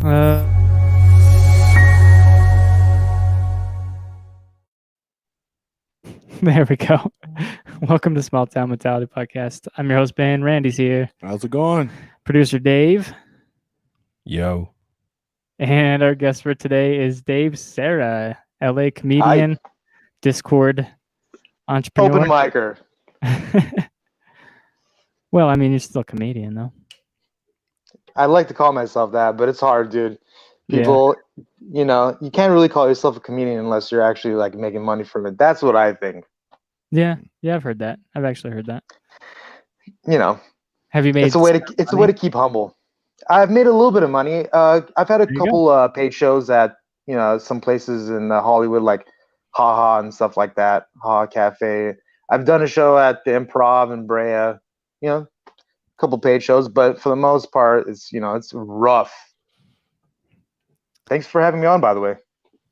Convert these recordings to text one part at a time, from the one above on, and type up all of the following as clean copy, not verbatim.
There we go. Welcome to Small Town Mentality Podcast. I'm your host, Ben. Randy's here. How's it going? Producer Dave. Yo. And our guest for today is Dave Sarah, LA comedian, Hi. Discord entrepreneur. Open micer. Well, I mean, you're still a comedian, though. I like to call myself that, but it's hard, dude. People, you know, you can't really call yourself a comedian unless you're actually like making money from it. That's what I think. Yeah, I've heard that. I've actually heard that. You know, have you made? It's a way to keep humble. I've made a little bit of money. I've had a couple paid shows at some places in Hollywood, like Haha and stuff like that. Haha Cafe. I've done a show at the Improv in Brea. You know, a couple paid shows, but for the most part, it's rough. Thanks for having me on, by the way.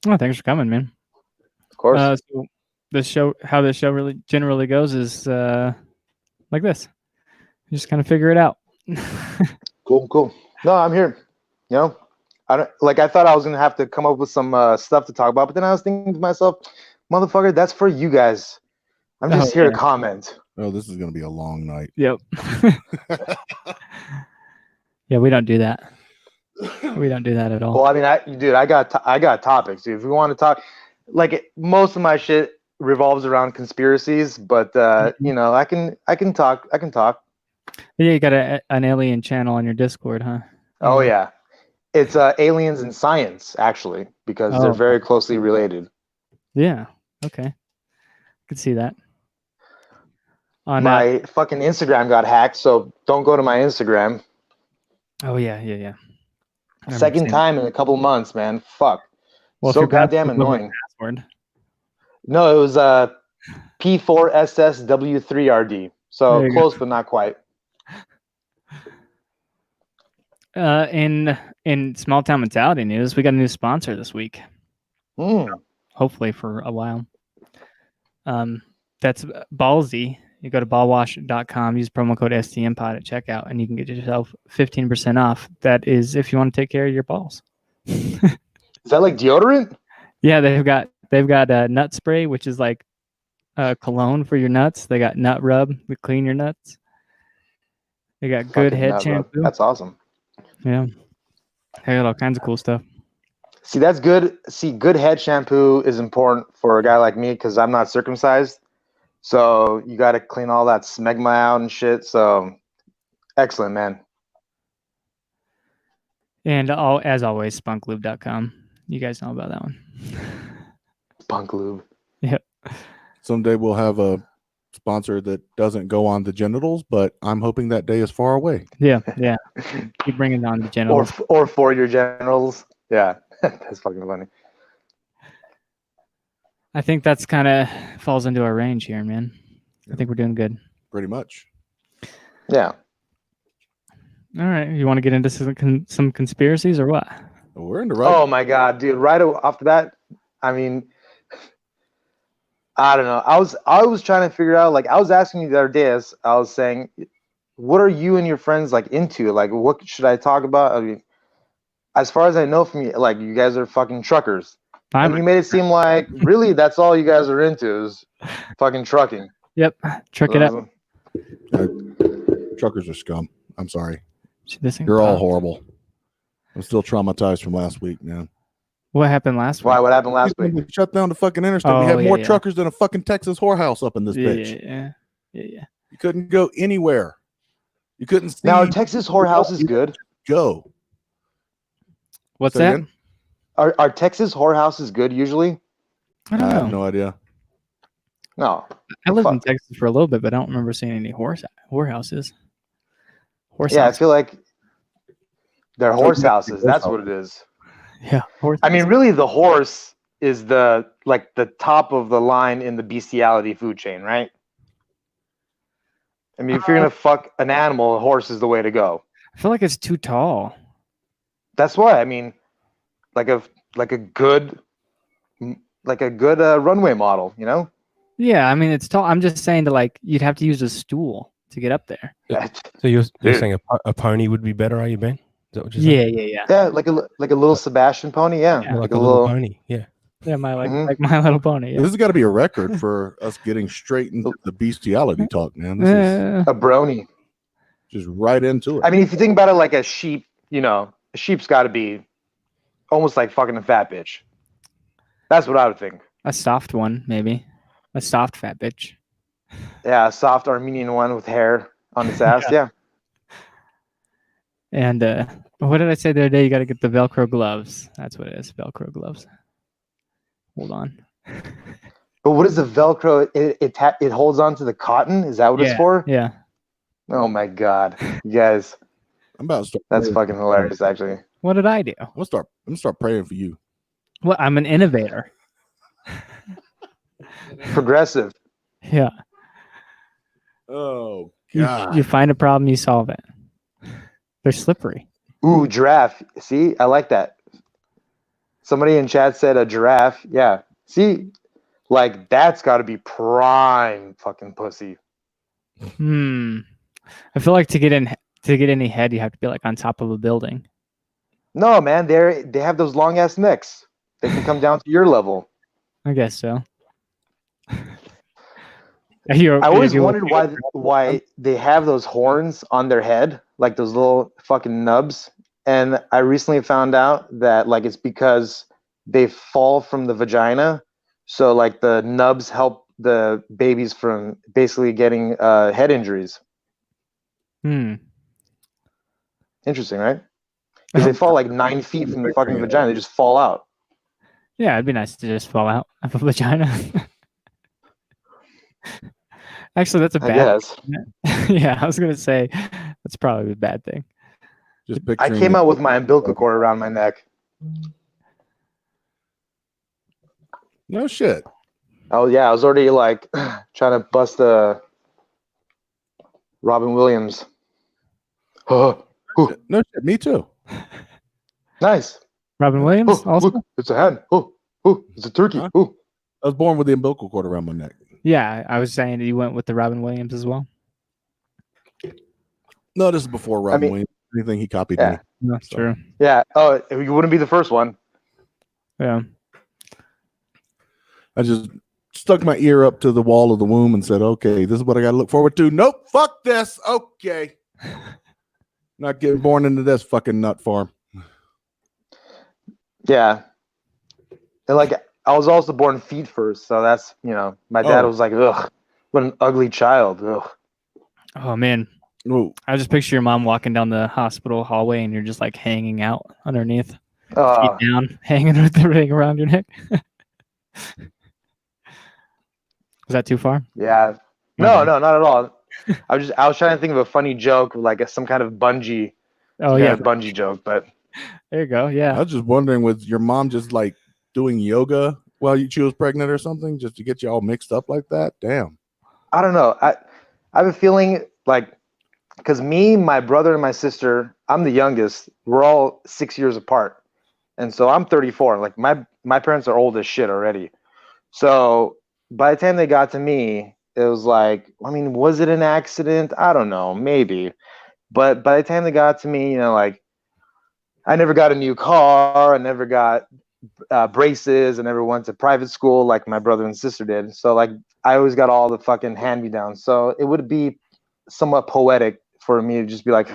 Oh, thanks for coming, man. Of course. So how this show really generally goes is like this. You just kind of figure it out. Cool. No, I'm here. I thought I was gonna have to come up with some stuff to talk about, but then I was thinking to myself, motherfucker, that's for you guys. I'm just here to comment. Oh, this is gonna be a long night. Yep. Yeah, we don't do that. We don't do that at all. Well, I mean, I got topics, dude. If we want to talk, most of my shit revolves around conspiracies, but I can talk. Yeah, you got an alien channel on your Discord, huh? Oh yeah, it's aliens and science actually, because they're very closely related. Yeah. Okay. I could see that. My fucking Instagram got hacked, so don't go to my Instagram. Oh yeah. Second time in a couple months, man. Fuck. Well, so goddamn annoying. Password. No, it was P4SSW3RD. So close, but not quite. In Small Town Mentality news, we got a new sponsor this week. Hopefully for a while. That's Ballsy. You go to ballwash.com, use promo code STMPod at checkout, and you can get yourself 15% off. That is if you want to take care of your balls. Is that like deodorant? Yeah, they've got nut spray, which is like cologne for your nuts. They got nut rub to clean your nuts. They got good head shampoo. That's awesome. Yeah, they got all kinds of cool stuff. See, that's good. See, good head shampoo is important for a guy like me because I'm not circumcised. So you got to clean all that smegma out and shit. So excellent, man. And as always, spunklube.com. You guys know about that one. Spunk Lube. Yep. Someday we'll have a sponsor that doesn't go on the genitals, but I'm hoping that day is far away. Yeah. Keep bringing on the genitals. Or for your genitals. Yeah, that's fucking funny. I think that's kind of falls into our range here, man. I think we're doing good. Pretty much. Yeah. All right. You want to get into some conspiracies or what? We're in the right. Oh my god, dude! Right off the bat, I mean, I don't know. I was trying to figure out. I was asking you the other day. I was saying, what are you and your friends into? What should I talk about? I mean, as far as I know from you, you guys are fucking truckers. And you made it seem like really that's all you guys are into is fucking trucking. Yep, truck it up. Truckers are scum. I'm sorry. You're all horrible. I'm still traumatized from last week, man. What happened last week? Why? What happened last week? We shut down the fucking interstate. We had more truckers than a fucking Texas whorehouse up in this bitch. Yeah. You couldn't go anywhere. You couldn't see. Now, Texas whorehouse is good. Go. What's that? Again? Are Texas whorehouses good usually? I don't know. have no idea. No. I lived in Texas for a little bit, but I don't remember seeing any whorehouses. Yeah, I feel like they're horse houses. That's what it is. Yeah. I mean, really, the horse is the top of the line in the bestiality food chain, right? I mean, if you're gonna fuck an animal, a horse is the way to go. I feel like it's too tall. That's why. I mean, like a good runway model, you know? Yeah, I mean it's tall. I'm just saying you'd have to use a stool to get up there. So you're saying a pony would be better, are you, Ben? that what you're saying? Yeah. Yeah, like a little Sebastian pony. Yeah, Yeah, Like a little pony. Yeah. Yeah, Mhm. like My Little Pony. This Yeah. has got to be a record for us getting straight into the bestiality talk, man. This is a brony. just right into it. I mean, if you think about it like a sheep, a sheep's got to be almost like fucking a fat bitch. That's what I would think. A soft one, maybe. A soft fat bitch. Yeah, a soft Armenian one with hair on its ass. Yeah. And what did I say the other day? You got to get the Velcro gloves. That's what it is. Velcro gloves. Hold on. But what is the Velcro? It holds on to the cotton. Is that what it's for? Yeah. Oh my god, you guys, I'm about to start. that's praying. fucking hilarious. Actually, What did I do? I'm gonna start praying for you. Well, I'm an innovator. progressive. Yeah. Oh You find a problem, you solve it. They're slippery. Ooh, giraffe. See, I like that. Somebody in chat said a giraffe. Yeah. See, like that's got to be prime fucking pussy. I feel like to get any head, you have to be like on top of a building. No, man, they have those long ass necks. They can come down to your level. I guess so. I always wondered why they have those horns on their head, like those little fucking nubs. And I recently found out that like it's because they fall from the vagina, so like the nubs help the babies from basically getting head injuries. Interesting, right? Because they fall like 9 feet from the fucking vagina, they just fall out. Yeah, it'd be nice to just fall out of a vagina. Actually, that's a I bad. guess. Yeah, I was gonna say that's probably a bad thing. Just I picturing came out with my umbilical cord around my neck. No shit. Oh yeah, I was already like trying to bust a Robin Williams. Oh, No shit. Me too. nice. Robin Williams Oh, also. look, it's a hen. Oh, it's a turkey. Huh? Oh, I was born with the umbilical cord around my neck. Yeah, I was saying that you went with the Robin Williams as well. No, this is before Robin mean- Williams. Anything he copied Yeah. me. That's So- true. yeah. Oh, you wouldn't be the first one. Yeah. I just stuck my ear up to the wall of the womb and said, okay, this is what I got to look forward to. Nope, fuck this. Okay. Not getting born into this fucking nut farm. Yeah. And like I was also born feet first, so that's my dad Oh. was like, ugh, what an ugly child. Ugh. Oh man, Whoa. I just picture your mom walking down the hospital hallway and you're just like hanging out underneath, feet down, hanging with the ring around your neck. Is that too far? Yeah. My No, bad. no, not at all. I was trying to think of a funny joke, like some kind of bungee. Oh yeah, bungee joke, but there you go. I Yeah. was just wondering, was your mom just like doing yoga while she was pregnant or something, just to get you all mixed up like that? Damn. I don't know. I have a feeling like because me, my brother, and my sister, I'm the youngest. We're all 6 years apart, and so I'm 34. Like my parents are old as shit already. So by the time they got to me, it was like, I mean, was it an accident? I don't know, maybe. But by the time they got to me, like I never got a new car. I never got braces. I never went to private school like my brother and sister did. So like I always got all the fucking hand-me-downs. So it would be somewhat poetic for me to just be like,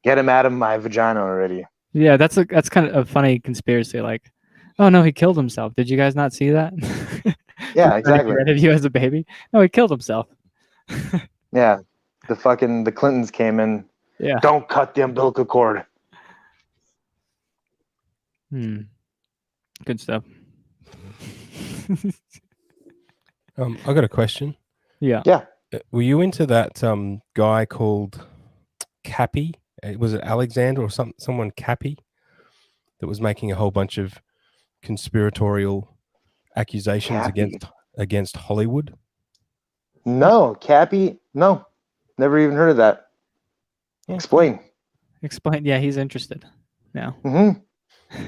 get him out of my vagina already. Yeah, that's kind of a funny conspiracy. Like, oh no, he killed himself. Did you guys not see that? Yeah, Trying to get exactly. rid of you as a baby. No, he killed himself. Yeah. The Clintons came in. Yeah. Don't cut the umbilical cord. Good stuff. I got a question. Yeah. Were you into that guy called Cappy? Was it Alexander or someone Cappy that was making a whole bunch of conspiratorial accusations Cappy? against Hollywood? No, Cappy. No, never even heard of that. Explain. Explain. Yeah, he's interested now. Mm-hmm.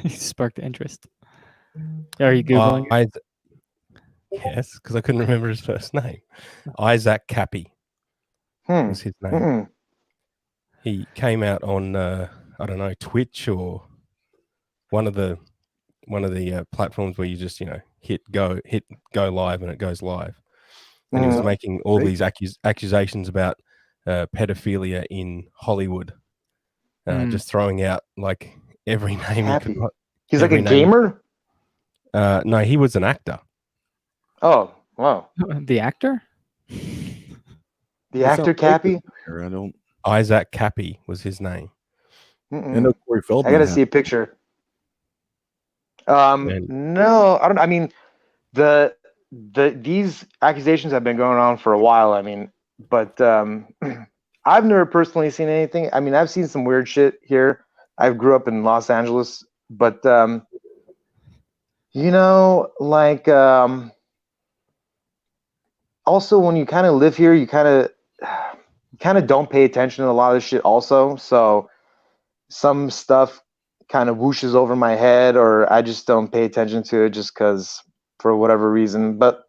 He sparked interest. Are you Googling it? Yes, because I couldn't remember his first name. Isaac Cappy was his name. Mm-mm. He came out on, I I don't know, Twitch or one of the platforms where you just hit go live and it goes live. And he was making all these accusations about pedophilia in Hollywood, just throwing out like every name he could. He's like a gamer. No, he was an actor. Oh wow, The actor. The actor Cappy. I don't. Isaac Cappy was his name. I know Corey Feldman. I gotta see a picture. No, I don't. I mean, these accusations have been going on for a while. I mean, but I've never personally seen anything. I mean, I've seen some weird shit here. I grew up in Los Angeles, but like also when you kind of live here, you kind of don't pay attention to a lot of this shit also. So some stuff kind of whooshes over my head, or I just don't pay attention to it just because for whatever reason. But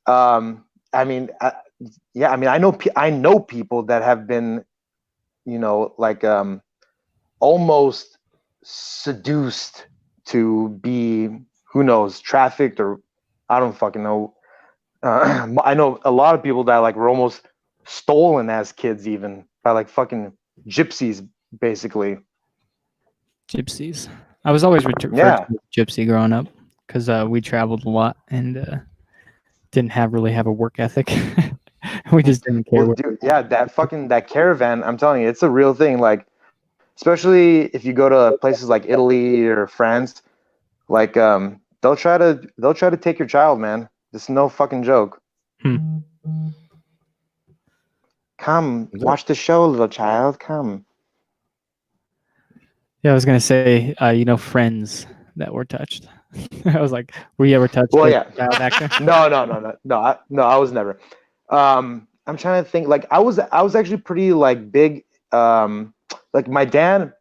I mean, I know people that have been, like almost seduced to be, who knows, trafficked, or I don't fucking know. I know a lot of people that like were almost stolen as kids, even by like fucking gypsies, basically. Gypsies. I was always referred to as gypsy growing up because we traveled a lot and didn't really have a work ethic. We just didn't care. Well, dude, that caravan, I'm telling you, it's a real thing. Like, especially if you go to places like Italy or France, like they'll try to take your child, man. It's no fucking joke. Come watch the show, little child. Come. Yeah, I was gonna say, friends that were touched. I was like, were you ever touched? Well, yeah. Child actor? No. I was never. I'm trying to think. Like, I was actually pretty like big. Like my dad.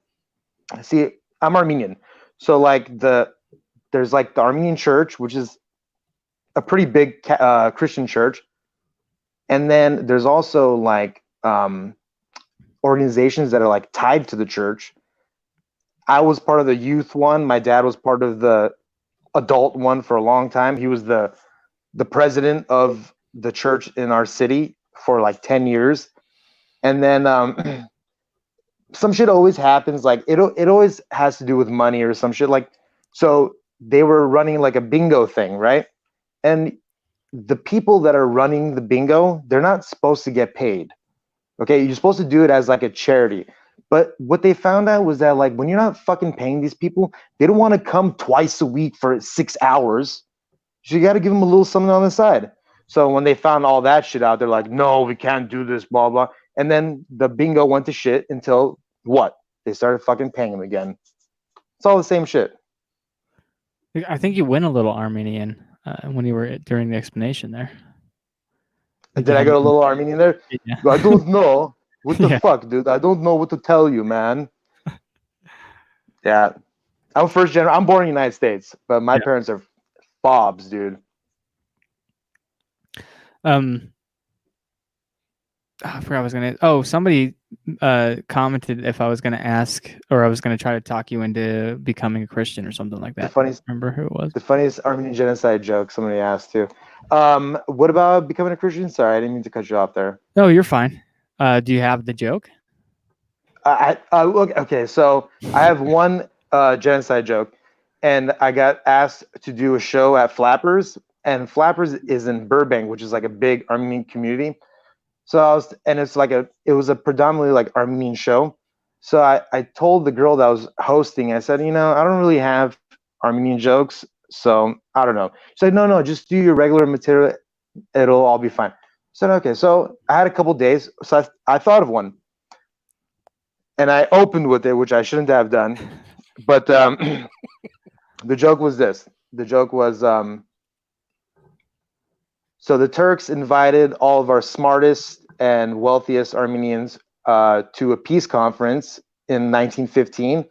See, I'm Armenian, so like there's like the Armenian church, which is a pretty big Christian church, and then there's also like organizations that are like tied to the church. I was part of the youth one. My dad was part of the adult one for a long time. He was the president of the church in our city for like 10 years. And then some shit always happens. Like it always has to do with money or some shit. Like, so they were running like a bingo thing, right? And the people that are running the bingo, they're not supposed to get paid. Okay, you're supposed to do it as like a charity. But what they found out was that like when you're not fucking paying these people, they don't want to come twice a week for 6 hours. So you got to give them a little something on the side. So when they found all that shit out, they're like, no, we can't do this, blah, blah. And then the bingo went to shit until what? They started fucking paying them again. It's all the same shit. I think you went a little Armenian when you were during the explanation there. Did I go a little Armenian there? Yeah. I don't know. What the fuck, dude? I don't know what to tell you, man. Yeah. I'm first generation. I'm born in the United States, but my parents are fobs, dude. I forgot I was gonna. Oh, somebody commented if I was gonna ask or I was gonna try to talk you into becoming a Christian or something like that. Remember who it was? The funniest Armenian genocide joke somebody asked too. What about becoming a Christian? Sorry, I didn't mean to cut you off there. No, you're fine. Do you have the joke? Okay, so I have one genocide joke, and I got asked to do a show at Flappers, and Flappers is in Burbank, which is like a big Armenian community. So it was a predominantly like Armenian show. So I told the girl that was hosting, I said, I don't really have Armenian jokes, so I don't know. She said, no, just do your regular material. It'll all be fine. I said, okay. So I had a couple days. So I thought of one. And I opened with it, which I shouldn't have done. But the joke was this. The joke was, so the Turks invited all of our smartest and wealthiest Armenians to a peace conference in 1915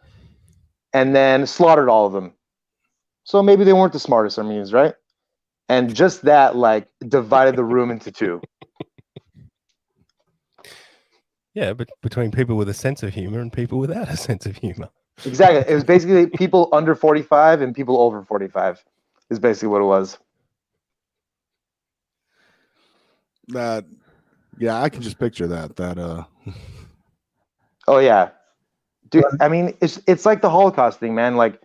and then slaughtered all of them. So maybe they weren't the smartest Armenians, right? And just that, like, divided the room into two. Yeah, but between people with a sense of humor and people without a sense of humor. Exactly. It was basically people under 45 and people over 45 is basically what it was. That, yeah, I can just picture that. Oh yeah, dude. I mean, it's like the Holocaust thing, man. Like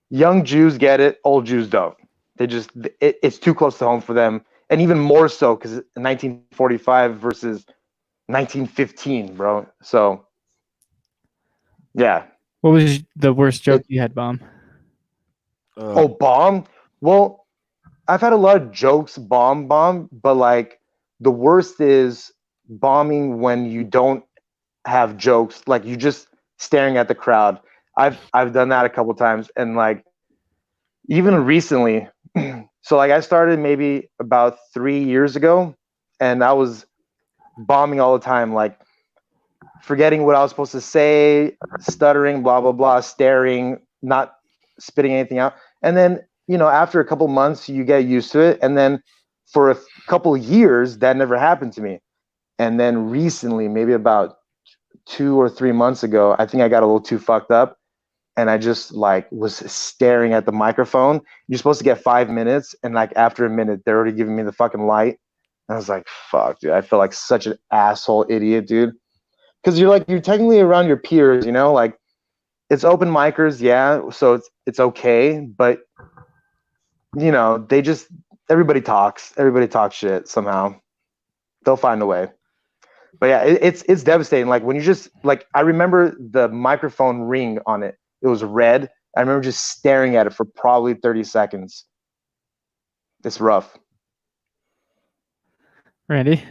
young Jews get it, old Jews don't. They just it's too close to home for them, and even more so because 1945 versus 1915, bro. So yeah. What was the worst joke you had, Bomb? Oh, bomb. Well, I've had a lot of jokes, bomb, but like the worst is bombing when you don't have jokes, like you just staring at the crowd. I've done that a couple times, and like even recently. So like I started maybe about 3 years ago, and I was bombing all the time, like forgetting what I was supposed to say, stuttering, blah blah blah, staring, not spitting anything out, and then after a couple months you get used to it, and then for a couple years that never happened to me, and then recently, maybe about 2 or 3 months ago, I think I got a little too fucked up, and I just like was staring at the microphone. You're supposed to get 5 minutes, and like after a minute, they're already giving me the fucking light. And I was like, "Fuck, dude!" I feel like such an asshole idiot, dude. Because you're technically around your peers, like it's open micers, yeah. So it's okay, but they just everybody talks shit somehow. They'll find a way. But yeah, it's devastating. Like when you just like I remember the microphone ring on it. It was red. I remember just staring at it for probably 30 seconds. It's rough. Randy,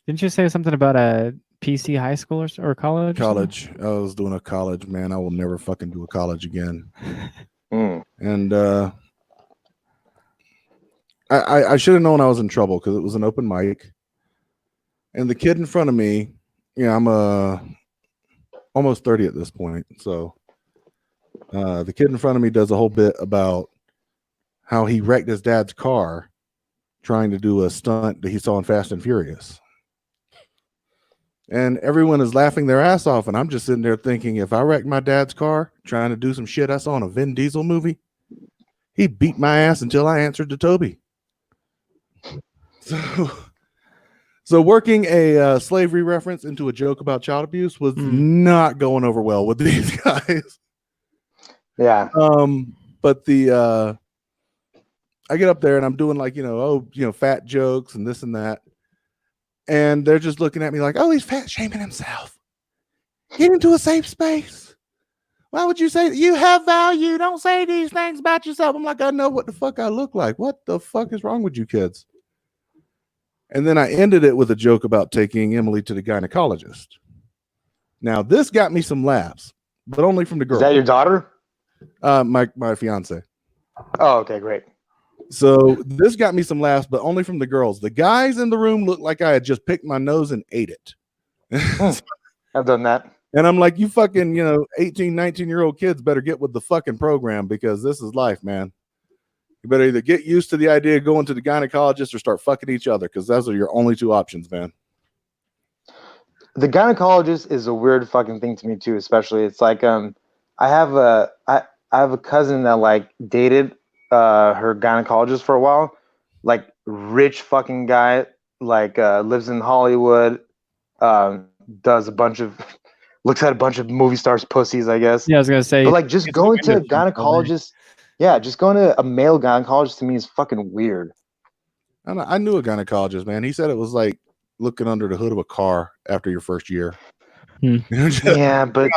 didn't you say something about a PC high school or college? College. I was doing a college, man. I will never fucking do a college again. And I should have known I was in trouble because it was an open mic. And the kid in front of me, I'm almost 30 at this point. So the kid in front of me does a whole bit about how he wrecked his dad's car trying to do a stunt that he saw in Fast and Furious. And everyone is laughing their ass off. And I'm just sitting there thinking, if I wrecked my dad's car trying to do some shit I saw in a Vin Diesel movie, he beat my ass until I answered to Toby. So working a slavery reference into a joke about child abuse was not going over well with these guys. Yeah. But I get up there and I'm doing like, fat jokes and this and that. And they're just looking at me like, oh, he's fat shaming himself. Get into a safe space. Why would you say that? You have value? Don't say these things about yourself. I'm like, I know what the fuck I look like. What the fuck is wrong with you kids? And then I ended it with a joke about taking Emily to the gynecologist. Now, this got me some laughs, but only from the girl. Is that your daughter? My fiance. Oh, okay, great. So this got me some laughs, but only from the girls. The guys in the room looked like I had just picked my nose and ate it. I've done that. And I'm like, you fucking, 18, 19-year-old kids better get with the fucking program because this is life, man. You better either get used to the idea of going to the gynecologist or start fucking each other because those are your only two options, man. The gynecologist is a weird fucking thing to me too, especially it's like I have a cousin that like dated her gynecologist for a while, like rich fucking guy, like lives in Hollywood, does a bunch of looks at a bunch of movie stars pussies, I guess. Yeah, I was gonna say, but like just going to a gynecologist, just going to a male gynecologist to me is fucking weird. I knew a gynecologist, man. He said it was like looking under the hood of a car after your first year. Yeah, but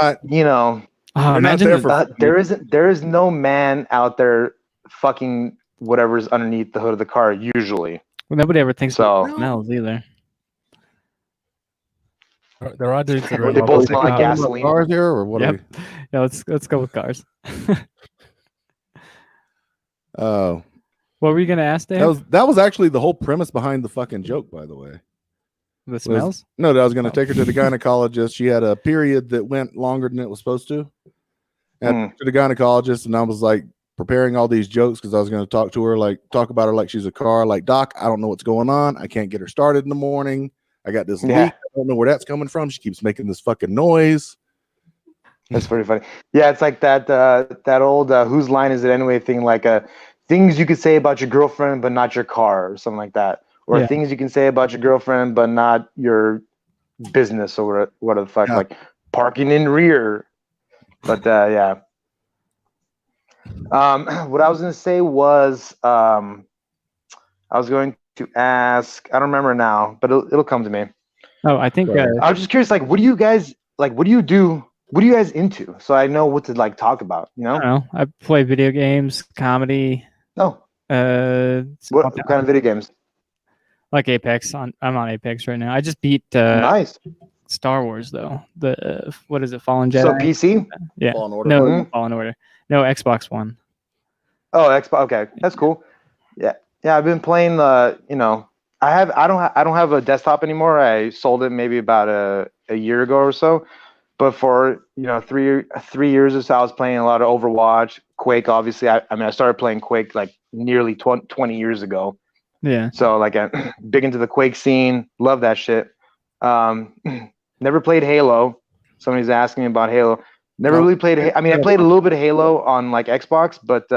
imagine there is no man out there fucking whatever's underneath the hood of the car usually. Well, nobody ever thinks about smells either. There are dudes that are they both smell like gasoline. Cars here, or what? Yep. Yeah, let's go with cars. Oh, what were you gonna ask, Dave? That was actually the whole premise behind the fucking joke, by the way. The smells? No, I was going to take her to the gynecologist. She had a period that went longer than it was supposed to. And to the gynecologist, and I was like preparing all these jokes because I was going to talk about her like she's a car. Like, Doc, I don't know what's going on. I can't get her started in the morning. I got this leak don't know where that's coming from. She keeps making this fucking noise. That's pretty funny. Yeah, it's like that old whose line is it anyway thing, like things you could say about your girlfriend but not your car or something like that, or Yeah. things you can say about your girlfriend but not your business or what the fuck, like parking in rear. But yeah. What I was gonna say was I was going to ask. I don't remember now, but it'll come to me. Oh, I think I was just curious, like, what do you guys like? What do you do? What are you guys into? So I know what to like talk about. You know? I don't know. I play video games, comedy. Oh, what kind of video games? Like Apex. I'm on Apex right now. I just beat Nice. Star Wars though. The what is it? Fallen Jedi. So PC? Yeah. Fallen Order. No, Mhm. Fallen Order. No, Xbox One. Oh, Xbox. Okay, that's cool. Yeah, yeah. I've been playing. You know, I don't have a desktop anymore. I sold it maybe about a year ago or so. But for 3 years or so, I was playing a lot of Overwatch, Quake. Obviously, I mean, I started playing Quake like nearly 20 years ago. Yeah. So like, I'm big into the Quake scene. Love that shit. Never played Halo. Somebody's asking me about Halo. Never really played. I mean, I played a little bit of Halo on like Xbox, but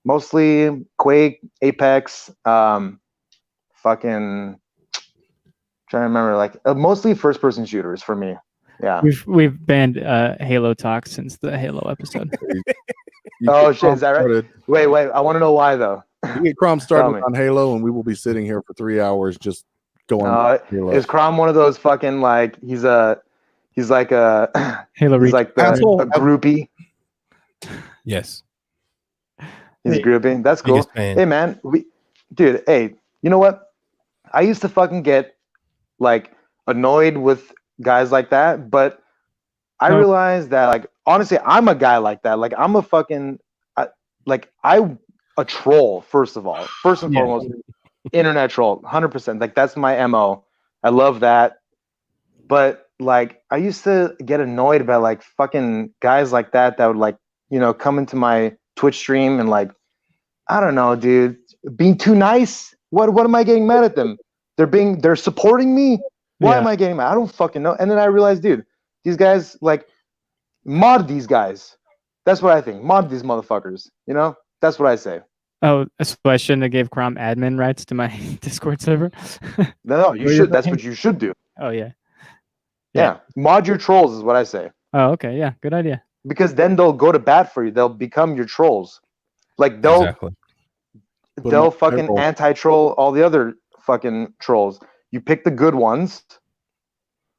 mostly Quake, Apex, fucking trying to remember, like mostly first-person shooters for me. Yeah. We've banned Halo talk since the Halo episode. Oh shit, is that right? Wait, I want to know why though. You get Crom started on Halo, and we will be sitting here for 3 hours just going. Halo. Is Crom one of those fucking like he's like a Halo he's like a groupie? Yes. He's a groupie. That's cool. Hey man, dude. Hey, you know what? I used to fucking get like annoyed with guys like that, but I realized that like honestly, I'm a guy like that. Like I'm a fucking a troll. First and foremost, internet troll, 100%. Like that's my MO. I love that. But like I used to get annoyed by like fucking guys like that would like come into my Twitch stream and like I don't know, dude, being too nice. What am I getting mad at them? They're supporting me. Why am I getting mad? I don't fucking know. And then I realized, dude, these guys like mod these guys. That's what I think. Mod these motherfuckers. You know, that's what I say. Oh, so I shouldn't have gave Crom admin rights to my Discord server. No, you should. That's what you should do. Oh yeah. Yeah, mod your trolls is what I say. Oh, okay, yeah, good idea. Because then they'll go to bat for you. They'll become your trolls. Like they'll fucking anti-troll all the other fucking trolls. You pick the good ones.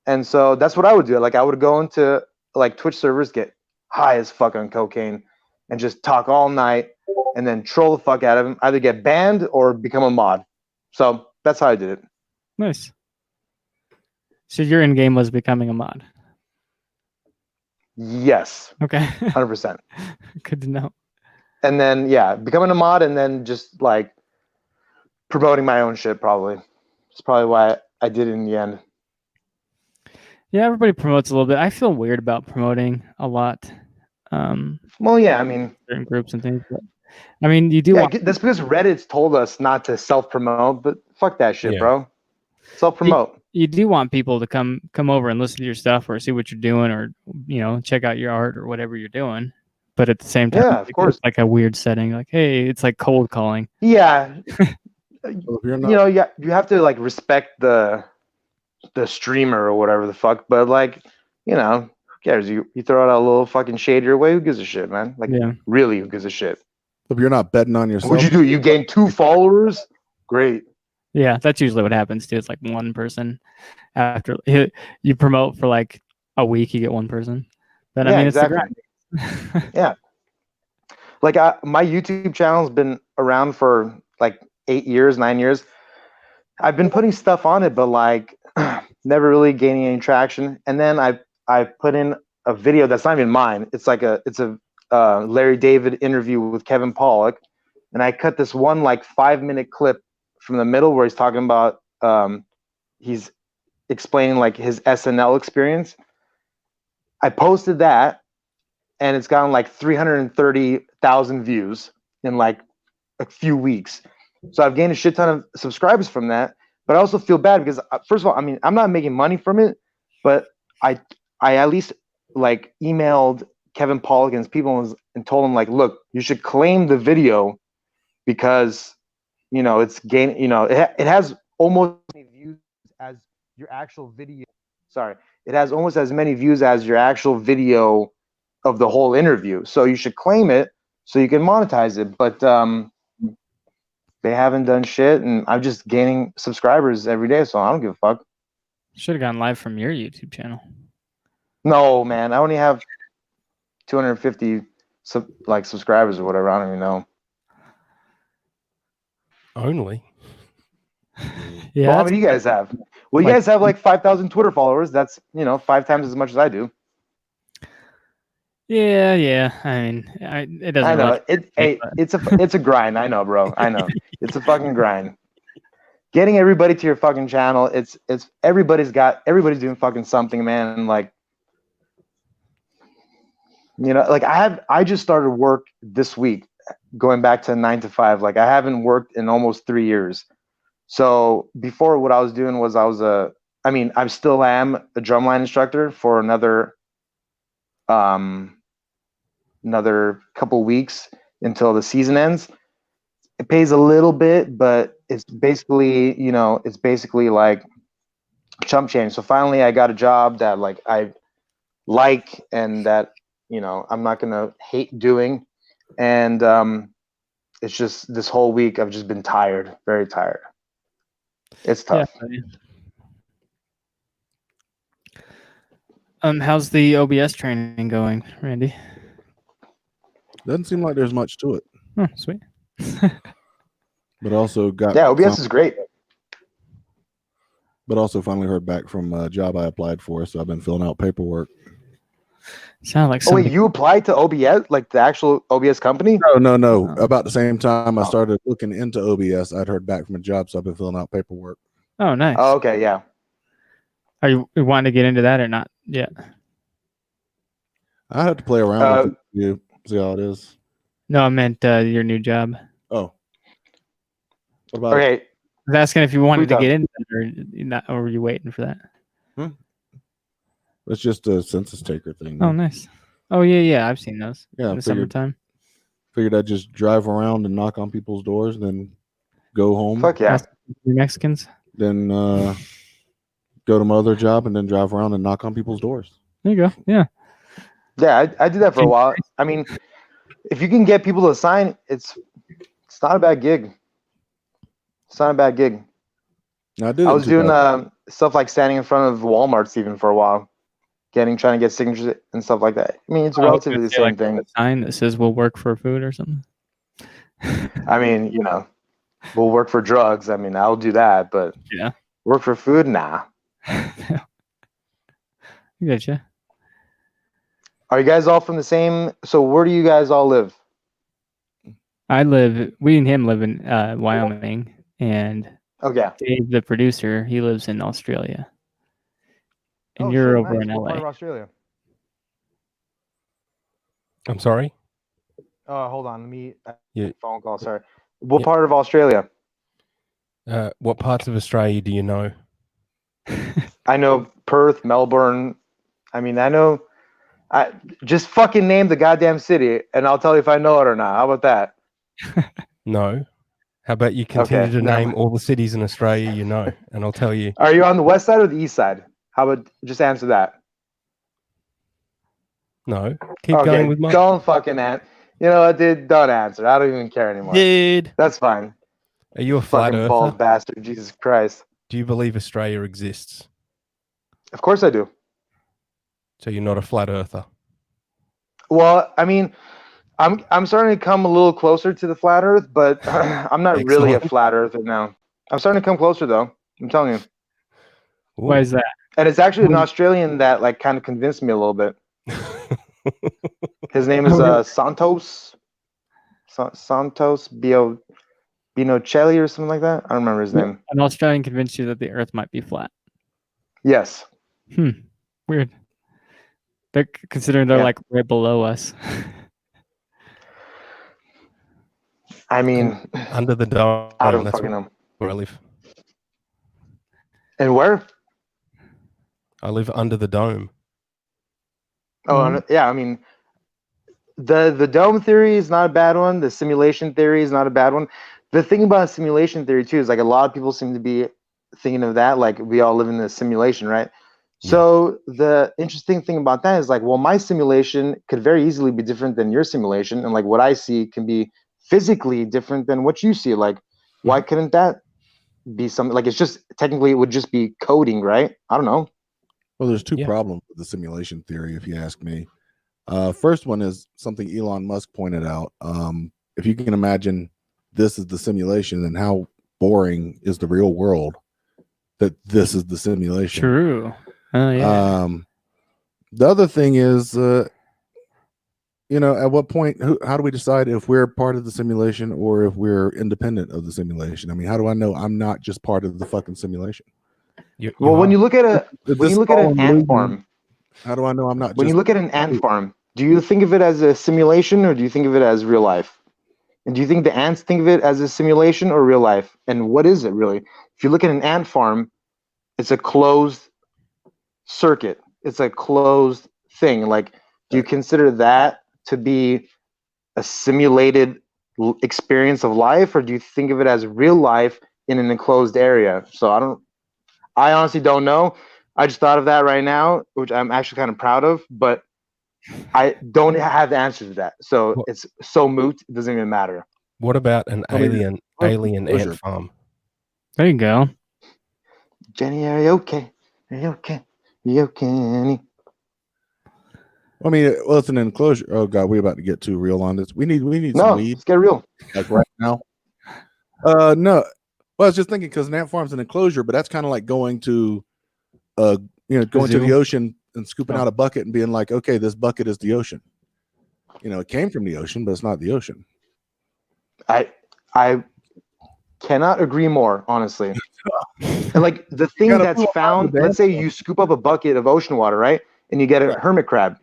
And so that's what I would do. Like I would go into like Twitch servers, get high as fuck on cocaine, and just talk all night, and then troll the fuck out of them. Either get banned or become a mod. So that's how I did it. Nice. So your end game was becoming a mod. Yes. Okay. 100%. Good to know. And then becoming a mod, and then just like promoting my own shit. Probably. It's probably why I did it in the end. Yeah, everybody promotes a little bit. I feel weird about promoting a lot. Well, yeah, I mean, certain groups and things. But, I mean, you do. That's because Reddit's told us not to self-promote, but fuck that shit, bro. Self-promote. You do want people to come over and listen to your stuff or see what you're doing, or check out your art or whatever you're doing. But at the same time, of course, it's like a weird setting. Like, hey, it's like cold calling. Yeah. You have to like respect the streamer or whatever the fuck, but like, who cares? You throw out a little fucking shade your way, who gives a shit, man? Like, really, who gives a shit? If you're not betting on yourself, what'd you do? You gain 2 followers? Great. Yeah, that's usually what happens too. It's like one person after you promote for like a week, you get one person. But I mean, exactly. It's the yeah. Like my YouTube channel's been around for like 8 years, 9 years. I've been putting stuff on it, but like never really gaining any traction. And then I put in a video that's not even mine. It's like it's a Larry David interview with Kevin Pollak, and I cut this one like 5-minute clip from the middle where he's talking about he's explaining like his SNL experience. I posted that, and it's gotten like 330,000 views in like a few weeks. So I've gained a shit ton of subscribers from that. but I also feel bad because first of all, I mean, I'm not making money from it, but I at least like emailed Kevin Pollak and his people and told him like, look, you should claim the video because it's it has almost as many views as your actual video. Sorry, it has almost as many views as your actual video of the whole interview. So you should claim it so you can monetize it. But they haven't done shit, and I'm just gaining subscribers every day, so I don't give a fuck. Should have gone live from your YouTube channel. No, man, I only have 250 subscribers or whatever. I don't even know. Only. Yeah. Well, how many do you guys have? Well, you guys have like 5,000 Twitter followers. That's 5 times as much as I do. Yeah. I mean, it doesn't. I know really it's a grind. I know, bro. I know it's a fucking grind. Getting everybody to your fucking channel. It's everybody's doing fucking something, man. Like, I just started work this week, going back to 9 to 5. Like, I haven't worked in almost 3 years. So before, what I was doing was I still am a drumline instructor for another couple weeks until the season ends. It pays a little bit, but it's basically like chump change. So finally I got a job that like I like and that I'm not gonna hate doing. And it's just this whole week I've just been tired, very tired. It's tough. Yeah. How's the OBS training going, Randy? Doesn't seem like there's much to it. Oh, sweet. But also OBS is great. But also finally heard back from a job I applied for, so I've been filling out paperwork. Sound like wait, you applied to OBS, like the actual OBS company? No. Oh. About the same time I started looking into OBS, I'd heard back from a job, so I've been filling out paperwork. Oh, nice. Oh, okay, yeah. Are you wanting to get into that or not yet? I have to play around with you, see how it is. No, I meant your new job. Oh. What about okay. it? I was asking if you wanted to get into it or were you waiting for that? It's just a census taker thing. Oh, nice. Oh, yeah. I've seen those. Yeah, in the summertime. Figured I'd just drive around and knock on people's doors, then go home. Fuck yeah. Mexicans. Then go to my other job and then drive around and knock on people's doors. There you go. Yeah. Yeah, I did that for a while. I mean, if you can get people to sign, it's not a bad gig. It's not a bad gig. I was doing stuff like standing in front of Walmarts even for a while, trying to get signatures and stuff like that. I mean, it's relatively the same thing. A sign that says "We'll work for food" or something. I mean, we'll work for drugs. I mean, I'll do that, but yeah, work for food, nah. You gotcha. Are you guys all from the same? So where do you guys all live? We and him live in Wyoming, and Dave, the producer, he lives in Australia. And you're over in LA. What part of Australia? I'm sorry? Hold on. Let me phone call. Sorry. What part of Australia? What parts of Australia do you know? I know Perth, Melbourne. I mean, I know. I just fucking name the goddamn city, and I'll tell you if I know it or not. How about that? No. How about you continue to name all the cities in Australia you know, and I'll tell you. Are you on the west side or the east side? How about just answer that? No. Keep going with my. Don't fucking answer. You know what, dude? Don't answer. I don't even care anymore. Dude. That's fine. Are you a flat earther? Bald bastard. Jesus Christ. Do you believe Australia exists? Of course I do. So you're not a flat earther? Well, I mean, I'm starting to come a little closer to the flat earth, but I'm not really a flat earther now. I'm starting to come closer though. I'm telling you. Why is that? And it's actually an Australian that like kind of convinced me a little bit. His name is Santos Binocelli or something like that. I don't remember his name. An Australian convinced you that the earth might be flat. Yes. Weird. They're considering they're like right below us. I mean, under the dome. I don't fucking know where I live. And where? I live under the dome. Oh, yeah. I mean, the dome theory is not a bad one. The simulation theory is not a bad one. The thing about simulation theory too is like a lot of people seem to be thinking of that like we all live in a simulation, right? So the interesting thing about that is like, well, my simulation could very easily be different than your simulation, and like what I see can be physically different than what you see. Like, why couldn't that be something? Like, it's just technically it would just be coding, right? I don't know. Well, there's two problems with the simulation theory, if you ask me. First one is something Elon Musk pointed out. If you can imagine this is the simulation, then how boring is the real world that this is the simulation? True. Oh, yeah. The other thing is, at what point, how do we decide if we're part of the simulation or if we're independent of the simulation? I mean, how do I know I'm not just part of the fucking simulation? When you look at an ant farm, how do I know I'm not? When you look at an ant farm, do you think of it as a simulation or do you think of it as real life? And do you think the ants think of it as a simulation or real life? And what is it really? If you look at an ant farm, it's a closed circuit. It's a closed thing. Like, do you consider that to be a simulated experience of life, or do you think of it as real life in an enclosed area? So I honestly don't know. I just thought of that right now, which I'm actually kind of proud of, but I don't have the answer to that. So it's so moot, it doesn't even matter. What about an alien ant farm? There you go. Jenny, are you okay? Are you okay? Are you okay? I mean, well, it's an enclosure. Oh God, we're about to get too real on this. We need some weed. Let's get real. Like right now. No. Well, I was just thinking because an ant farm's an enclosure, but that's kind of like going to, going to the ocean and scooping out a bucket and being like, okay, this bucket is the ocean. It came from the ocean, but it's not the ocean. I cannot agree more, honestly. And like the thing that's found, let's say you scoop up a bucket of ocean water, right? And you get a hermit crab.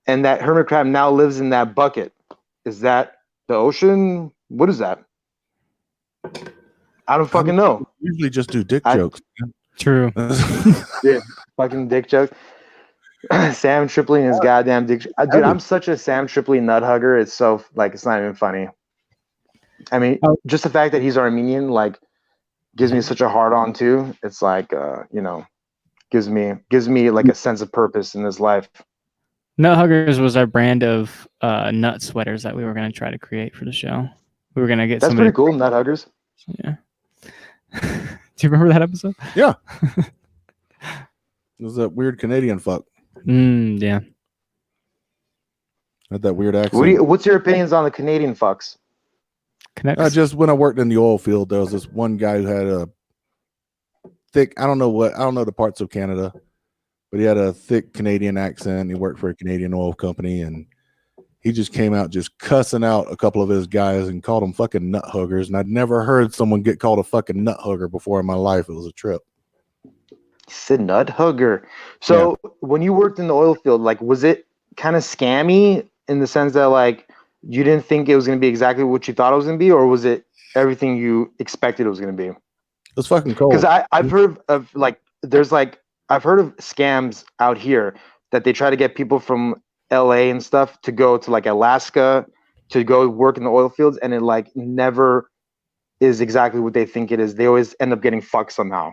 And that hermit crab now lives in that bucket. Is that the ocean? What is that? I don't fucking know. Usually just do dick jokes. True. Yeah, fucking dick joke. Sam Tripoli and his goddamn dick. Dude, I'm such a Sam Tripoli nut hugger. It's so like it's not even funny. I mean, just the fact that he's Armenian like gives me such a hard on too. It's like gives me like a sense of purpose in this life. Nut Huggers was our brand of nut sweaters that we were going to try to create for the show. We were going to get That's pretty cool, Nut Huggers. Yeah. Do you remember that episode? Yeah. It was that weird Canadian fuck. Yeah. Had that weird accent. What's your opinions on the Canadian fucks? Just when I worked in the oil field, there was this one guy who had a thick, I don't know the parts of Canada, but he had a thick Canadian accent. He worked for a Canadian oil company, and he just came out just cussing out a couple of his guys and called them fucking nut huggers. And I'd never heard someone get called a fucking nut hugger before in my life. It was a trip. He said nut hugger. So when you worked in the oil field, like, was it kind of scammy in the sense that like you didn't think it was going to be exactly what you thought it was going to be, or was it everything you expected it was going to be? It was fucking cold. Because I've heard of like I've heard of scams out here that they try to get people from LA and stuff to go to like Alaska to go work in the oil fields, and it like never is exactly what they think it is. They always end up getting fucked somehow.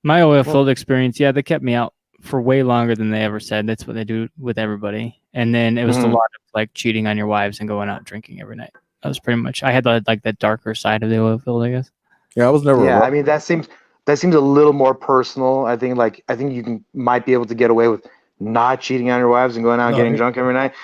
My oil field experience, they kept me out for way longer than they ever said. That's what they do with everybody. And then it was a lot of like cheating on your wives and going out drinking every night. That was pretty much. I had like the darker side of the oil field, I guess. Yeah, I was never. Yeah, I mean that seems a little more personal. I think you might be able to get away with not cheating on your wives and going out and getting drunk every night.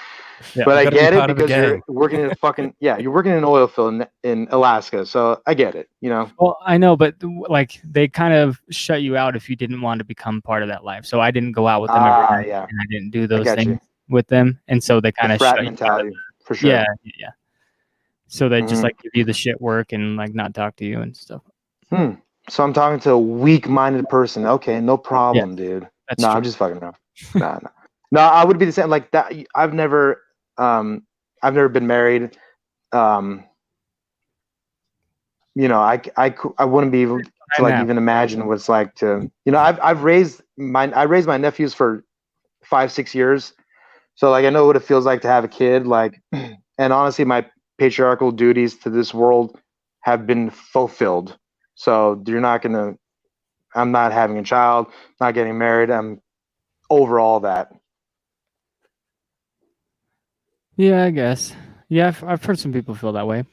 Yeah, but I get it because you're working in you're working in an oil field in Alaska, so I get it. Well, I know, but like they kind of shut you out if you didn't want to become part of that life. So I didn't go out with them every night, and I didn't do those things with them, and so they kind of shut mentality you out. For sure. Yeah. So they just like give you the shit work and like not talk to you and stuff. So I'm talking to a weak-minded person. Okay, no problem, dude. That's true. I'm just fucking around. No, I would be the same. Like that. I've never been married. I wouldn't be to like even imagine what it's like to, you know, I raised my nephews for 5-6 years. So like I know what it feels like to have a kid, like, and honestly my patriarchal duties to this world have been fulfilled. So I'm not having a child, not getting married. I'm over all that. Yeah, I guess. Yeah, I've heard some people feel that way.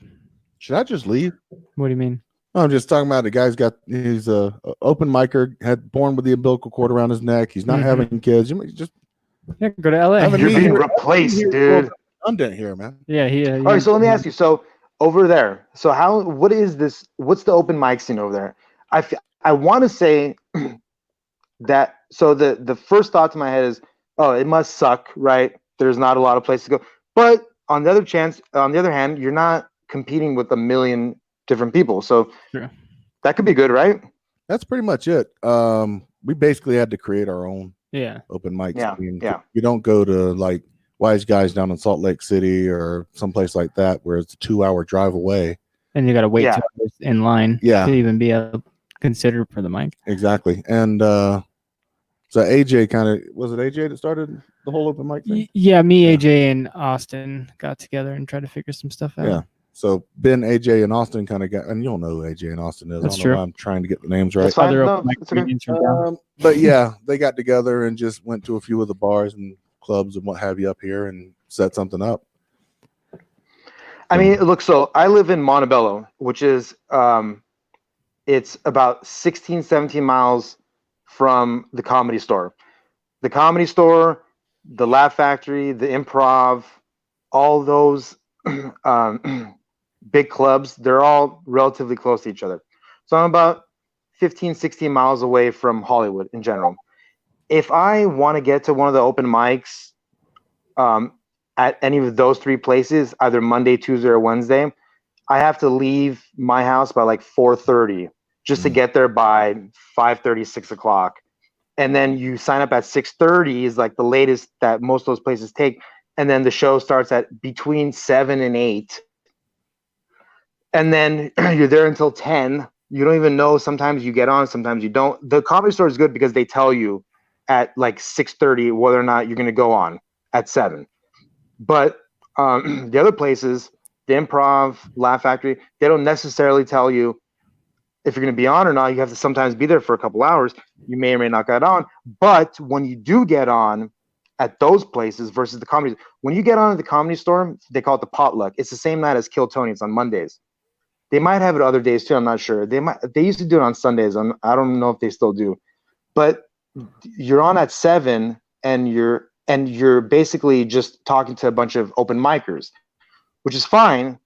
Should I just leave? What do you mean? I'm just talking about the guy's he's a open micer, had born with the umbilical cord around his neck. He's not having kids. You just go to LA. having You're me being here- replaced, here- dude. I'm done here, man. Yeah, All right, so let me ask you. So over there, so what is this? What's the open mic scene over there? I want to say that. So the first thought to my head is, oh, it must suck, right? There's not a lot of places to go. But on the other hand, you're not competing with a million different people, so Sure. that could be good, right? That's pretty much it. We basically had to create our own open mic scene. Yeah. You don't go to like Wise Guys down in Salt Lake City or someplace like that where it's a 2-hour drive away. And you got to wait 2 hours in line to even be considered for the mic. Exactly. And so AJ was it AJ that started the whole open mic thing? Yeah, me, AJ, and Austin got together and tried to figure some stuff out. Yeah. So Ben, AJ, and Austin kind of got, and you'll know who AJ and Austin is. That's I don't true. know why I'm trying to get the names right. That's fine. No, it's okay. But yeah, they got together and just went to a few of the bars and clubs and what have you up here and set something up. I mean, look, so I live in Montebello, which is it's about 16, 17 miles from the Comedy Store. The Comedy Store, the Laugh Factory, the Improv, all those big clubs, they're all relatively close to each other. So I'm about 15, 16 miles away from Hollywood in general. If I want to get to one of the open mics at any of those three places, either Monday, Tuesday, or Wednesday, I have to leave my house by like 4:30 just to get there by 5:30, 6 o'clock. And then you sign up at 6:30 is like the latest that most of those places take. And then the show starts at between 7 and 8. And then you're there until 10. You don't even know. Sometimes you get on, sometimes you don't. The Comedy Store is good because they tell you at like 6:30 whether or not you're going to go on at 7. But the other places, the Improv, Laugh Factory, they don't necessarily tell you if you're going to be on or not. You have to sometimes be there for a couple hours. You may or may not get on. But when you do get on at those places versus the comedy, when you get on at the Comedy Store, they call it the potluck. It's the same night as Kill Tony. It's on Mondays. They might have it other days too. I'm not sure. They used to do it on Sundays. I don't know if they still do. But you're on at 7 and you're basically just talking to a bunch of open micers, which is fine,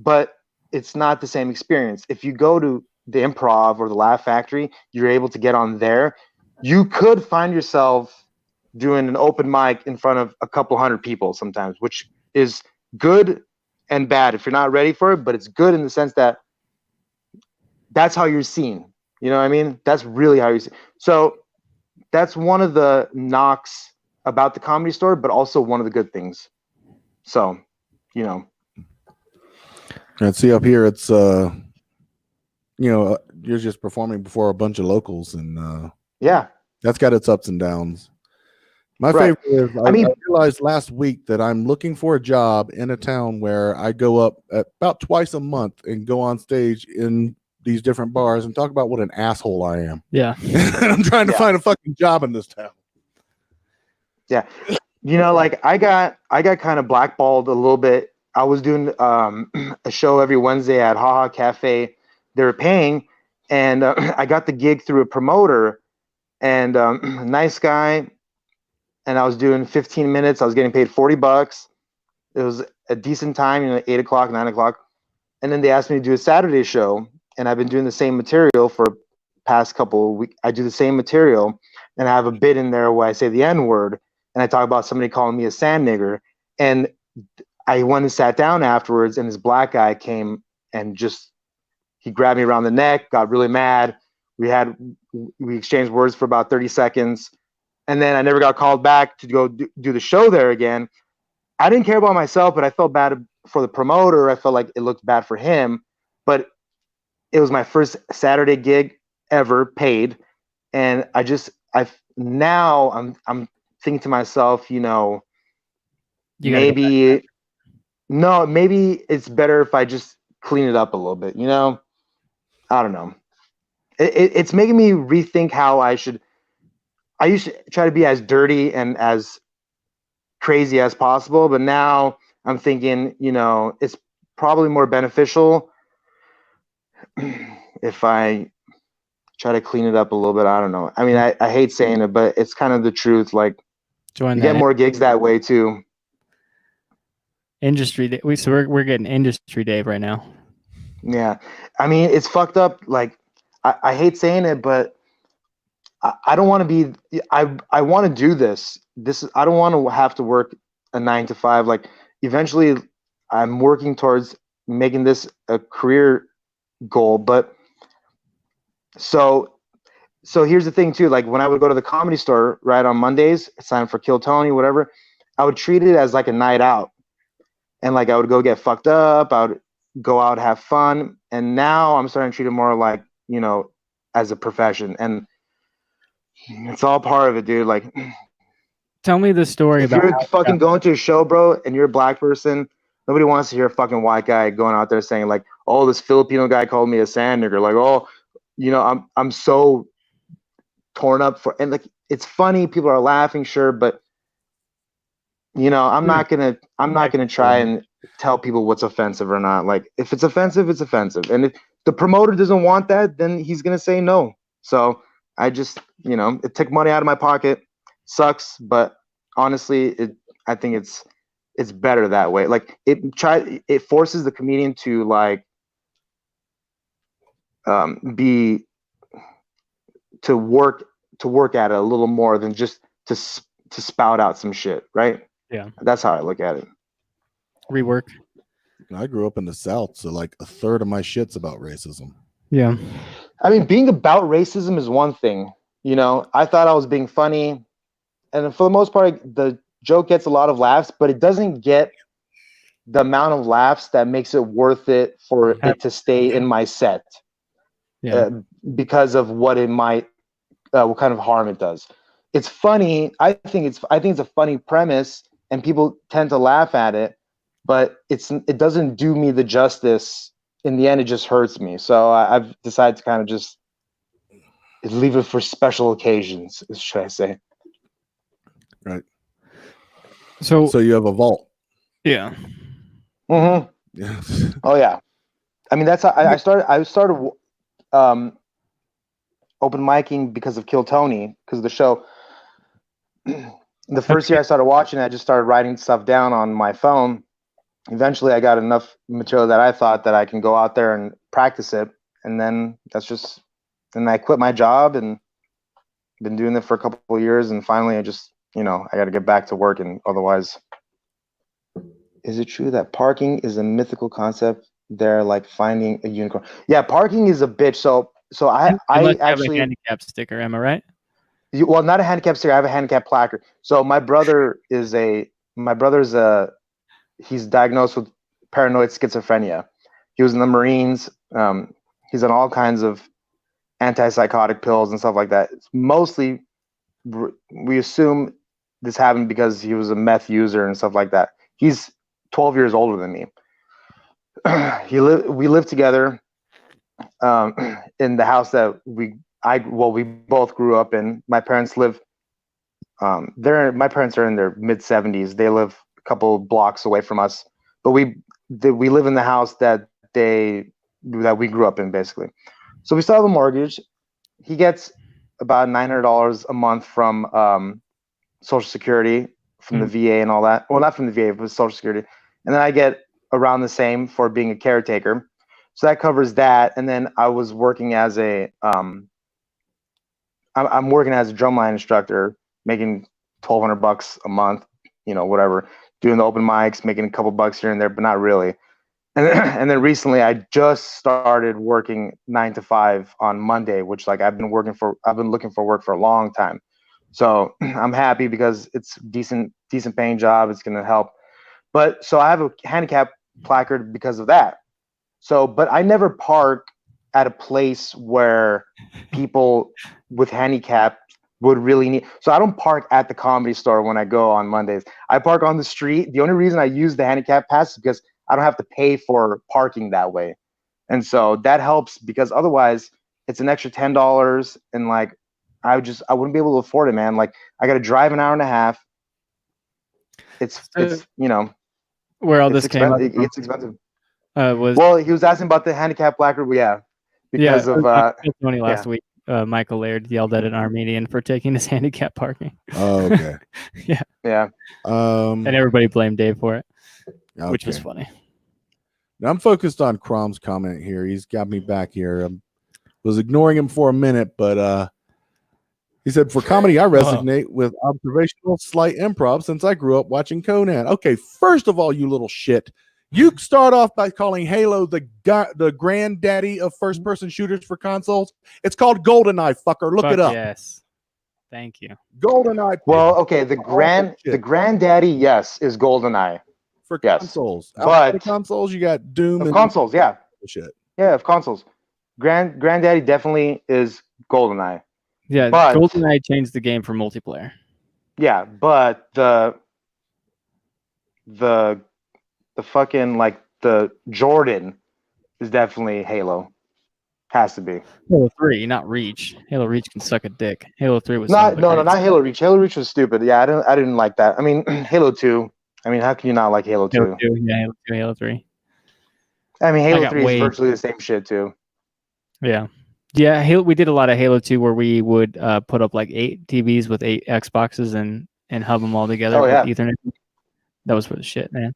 but it's not the same experience. If you go to the Improv or the Laugh Factory, you're able to get on there. You could find yourself doing an open mic in front of a couple hundred people sometimes, which is good and bad if you're not ready for it, but it's good in the sense that that's how you're seen. You know what I mean? That's really how you're seen. So that's one of the knocks about the Comedy Store, but also one of the good things. So, you know. And see up here, it's you're just performing before a bunch of locals, and that's got its ups and downs. My favorite is I realized last week that I'm looking for a job in a town where I go up at about twice a month and go on stage in these different bars and talk about what an asshole I am. Yeah. I'm trying to find a fucking job in this town. Yeah. You know, like I got kind of blackballed a little bit. I was doing a show every Wednesday at Haha Cafe. They were paying, and I got the gig through a promoter, and nice guy. And I was doing 15 minutes. I was getting paid $40. It was a decent time, 8 o'clock, 9 o'clock. And then they asked me to do a Saturday show, and I've been doing the same material for past couple of weeks. I do the same material, and I have a bit in there where I say the N-word, and I talk about somebody calling me a sand nigger. And I went and sat down afterwards, and this black guy came and he grabbed me around the neck, got really mad. We exchanged words for about 30 seconds. And then I never got called back to go do the show there again. I didn't care about myself, but I felt bad for the promoter. I felt like it looked bad for him. But it was my first Saturday gig. ever paid, and now I'm thinking to myself, you know, You gotta go back. maybe it's better if I just clean it up a little bit, you know. I don't know. It's making me rethink how I used to try to be as dirty and as crazy as possible, but now I'm thinking, you know, it's probably more beneficial if I try to clean it up a little bit. I don't know. I mean, I hate saying it, but it's kind of the truth. Like, Join you that get more gigs that way too. industry day. We're getting industry day right now. Yeah. I mean, it's fucked up. Like, I hate saying it, but I don't want to be, I want to do this. I don't want to have to work a 9 to 5. Like, eventually I'm working towards making this a career goal. But so here's the thing too. Like, when I would go to the Comedy Store, right, on Mondays, sign for Kill Tony, whatever, I would treat it as like a night out. And like, I would go get fucked up. I would go out, have fun. And now I'm starting to treat it more like, you know, as a profession. And it's all part of it, dude. Like, Tell me the story if about you're fucking going to a show, bro, and you're a black person, nobody wants to hear a fucking white guy going out there saying like, "Oh, this Filipino guy called me a sand nigger." Like, "Oh, you know, I'm so torn up for," and like, it's funny, people are laughing, sure, but you know, I'm not gonna try and tell people what's offensive or not. Like, if it's offensive, it's offensive, and if the promoter doesn't want that, then he's gonna say no. So I just, you know, it took money out of my pocket. Sucks, but honestly, I think it's better that way. Like, it forces the comedian to like be to work at it a little more than just to spout out some shit, right? Yeah. That's how I look at it. rework? I grew up in the South, so like a third of my shit's about racism. Yeah. I mean, being about racism is one thing. You know, I thought I was being funny, and for the most part, the joke gets a lot of laughs, but it doesn't get the amount of laughs that makes it worth it for it to stay in my set. Yeah. Because of what it might, what kind of harm it does. It's funny. I think it's a funny premise, and people tend to laugh at it, but it doesn't do me the justice. In the end, it just hurts me. So I've decided to kind of just leave it for special occasions, should I say? Right. So you have a vault. yeah. Mm-hmm. Yeah. Oh yeah. I mean, that's how I started open micing because of Kill Tony, because of the show. The first year I started watching, I just started writing stuff down on my phone. Eventually, I got enough material that I thought that I can go out there and practice it, and then then I quit my job and been doing it for a couple of years, and finally, I just, you know, I got to get back to work, and otherwise. Is it true that parking is a mythical concept? They're like finding a unicorn. Yeah, parking is a bitch. So I Unless you actually have a handicap sticker, am I right? well, not a handicap sticker. I have a handicap placard. So my brother's he's diagnosed with paranoid schizophrenia. He was in the Marines. He's on all kinds of antipsychotic pills and stuff like that. It's mostly, we assume this happened because he was a meth user and stuff like that. He's 12 years older than me. We lived together in the house that we both grew up in. My parents live my parents are in their mid 70s. They live a couple blocks away from us, but we live in the house that we grew up in, basically. So we still have a mortgage. He gets about $900 a month from Social Security, from the VA and all that. Well, not from the VA, but Social Security. And then I get around the same for being a caretaker. So that covers that. And then I was working as I'm working as a drumline instructor, making $1,200 a month, you know, whatever, doing the open mics, making a couple bucks here and there, but not really. And then recently I just started working 9 to 5 on Monday, which like I've been looking for work for a long time. So I'm happy because it's decent paying job. It's going to help. But so I have a handicap placard because of that. So, but I never park at a place where people with handicap would really need. So I don't park at the Comedy Store when I go on Mondays. I park on the street. The only reason I use the handicap pass is because I don't have to pay for parking that way. And so that helps, because otherwise it's an extra $10, and like I wouldn't be able to afford it, man. Like I got to drive an hour and a half. It's where all this came up. It gets expensive. Was Well, he was asking about the handicap placard. Yeah, because of Tony last week. Michael Laird yelled at an Armenian for taking his handicap parking. Oh, okay. yeah. And everybody blamed Dave for it, which was funny. Now I'm focused on Crom's comment here. He's got me back here. I was ignoring him for a minute, but he said, for comedy, I resonate with observational slight improv since I grew up watching Conan. Okay, first of all, you little shit, you start off by calling Halo the granddaddy of first-person shooters for consoles. It's called GoldenEye, fucker. Look it up. Yes. Thank you. GoldenEye. Well, okay, the granddaddy, yes, is GoldenEye. For consoles. But consoles, you got Doom of and consoles, yeah. Shit. Yeah, of consoles. Granddaddy definitely is GoldenEye. Yeah, but GoldenEye changed the game for multiplayer. Yeah, but the fucking like the Jordan is definitely Halo. Has to be. Halo 3, not Reach. Halo Reach can suck a dick. Halo 3 was not Halo Reach. Halo Reach was stupid. Yeah, I didn't like that. I mean, Halo 2. I mean, how can you not like Halo 2? Halo 2, yeah, Halo 2, Halo 3. I mean, Halo 3 is virtually the same shit too. Yeah. Yeah, we did a lot of Halo 2 where we would put up like 8 TVs with 8 Xboxes and hub them all together with Ethernet. That was for the shit, man.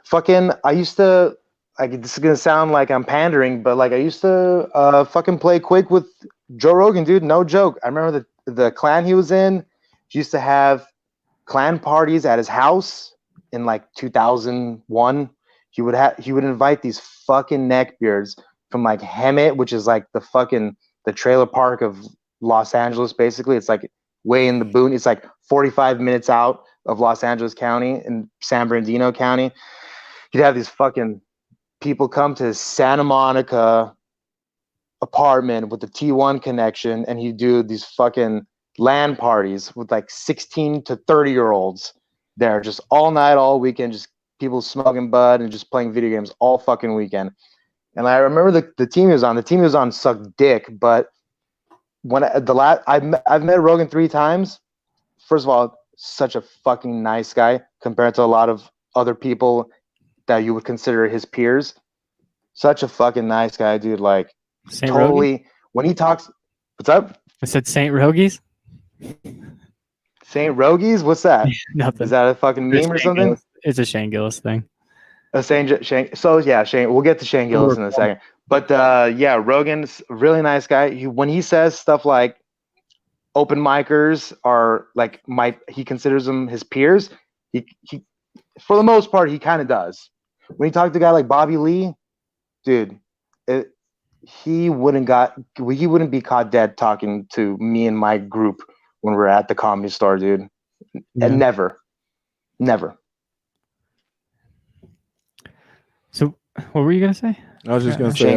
Fucking, I used to, like, this is going to sound like I'm pandering, but like I used to fucking play Quake with Joe Rogan, dude. No joke. I remember the clan he was in. He used to have clan parties at his house in like 2001. He would invite these fucking neckbeards from like Hemet, which is like the trailer park of Los Angeles. Basically, it's like way in the boon. It's like 45 minutes out of Los Angeles County in San Bernardino County. He'd have these fucking people come to his Santa Monica apartment with the T1 connection, and he'd do these fucking LAN parties with like 16 to 30-year-olds there, just all night, all weekend, just people smoking bud and just playing video games all fucking weekend. And I remember the team he was on. The team he was on sucked dick, but when I've met Rogan 3 times. First of all, such a fucking nice guy compared to a lot of other people that you would consider his peers. Such a fucking nice guy, dude. Like Saint totally Rogies? When he talks. What's up? I said Saint Rogies. Saint Rogies? What's that? Nothing. Is that a fucking meme or something? Gillis. It's a Shane Gillis thing. Shane. So yeah, Shane. We'll get to Shane Gillis in a second. But yeah, Rogan's a really nice guy. When he says stuff like open micers are like he considers them his peers. He for the most part he kind of does. When he talked to a guy like Bobby Lee, dude, he wouldn't be caught dead talking to me and my group when we're at the Comedy Store, dude. Yeah. And never. So what were you gonna say? I was just gonna say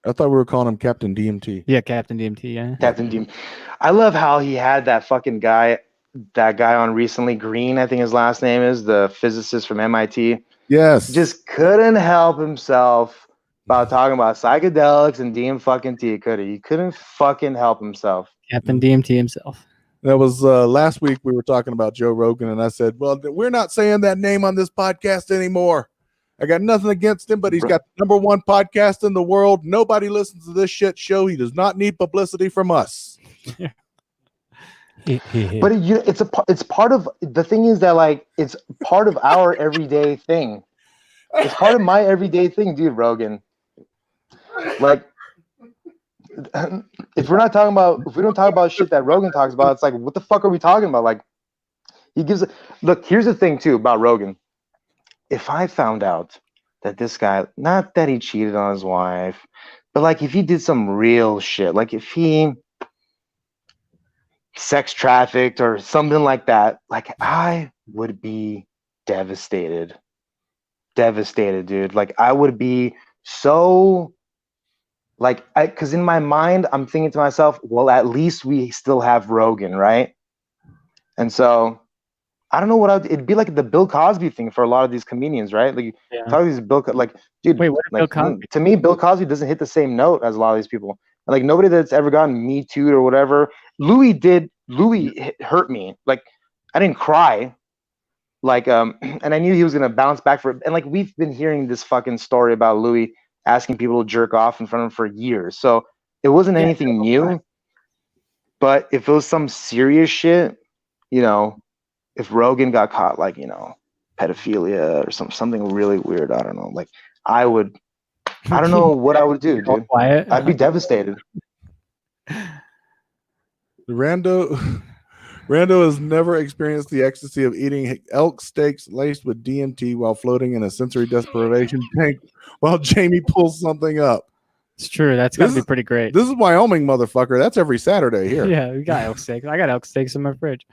I thought we were calling him Captain DMT. Yeah, Captain DMT, yeah. Captain DMT. I love how he had that guy on recently, Green, I think his last name is, the physicist from MIT. Yes. Just couldn't help himself about talking about psychedelics and DMT, could he? He couldn't fucking help himself. Captain DMT himself. That was last week we were talking about Joe Rogan, and I said, well, we're not saying that name on this podcast anymore. I got nothing against him, but he's got the #1 podcast in the world. Nobody listens to this shit show. He does not need publicity from us. But it's part of the thing is that like it's part of our everyday thing. It's part of my everyday thing, dude. Rogan. Like, if we don't talk about shit that Rogan talks about, it's like, what the fuck are we talking about? Like, look. Here's the thing too about Rogan. If I found out that this guy, not that he cheated on his wife, but like if he did some real shit, like if he sex trafficked or something like that, like I would be devastated, dude. Like I would be so like, because in my mind, I'm thinking to myself, well, at least we still have Rogan, right? And so I don't know what it'd be like the Bill Cosby thing for a lot of these comedians, right? Like, Yeah. talk to these like, dude, Wait, what did like, Bill Cosby? to me, Bill Cosby doesn't hit the same note as a lot of these people. Like, nobody that's ever gotten Me Too or whatever. Louis hurt me. Like, I didn't cry. Like, and I knew he was gonna bounce back and like we've been hearing this fucking story about Louis asking people to jerk off in front of him for years. So it wasn't anything new. But if it was some serious shit, you know, if Rogan got caught, like, you know, pedophilia or something really weird, I don't know. Like, I don't know what I would do, dude. Quiet. I'd be devastated. Rando has never experienced the ecstasy of eating elk steaks laced with DMT while floating in a sensory deprivation tank while Jamie pulls something up. It's true. That's got to be pretty great. This is Wyoming, motherfucker. That's every Saturday here. Yeah, we got elk steaks. I got elk steaks in my fridge.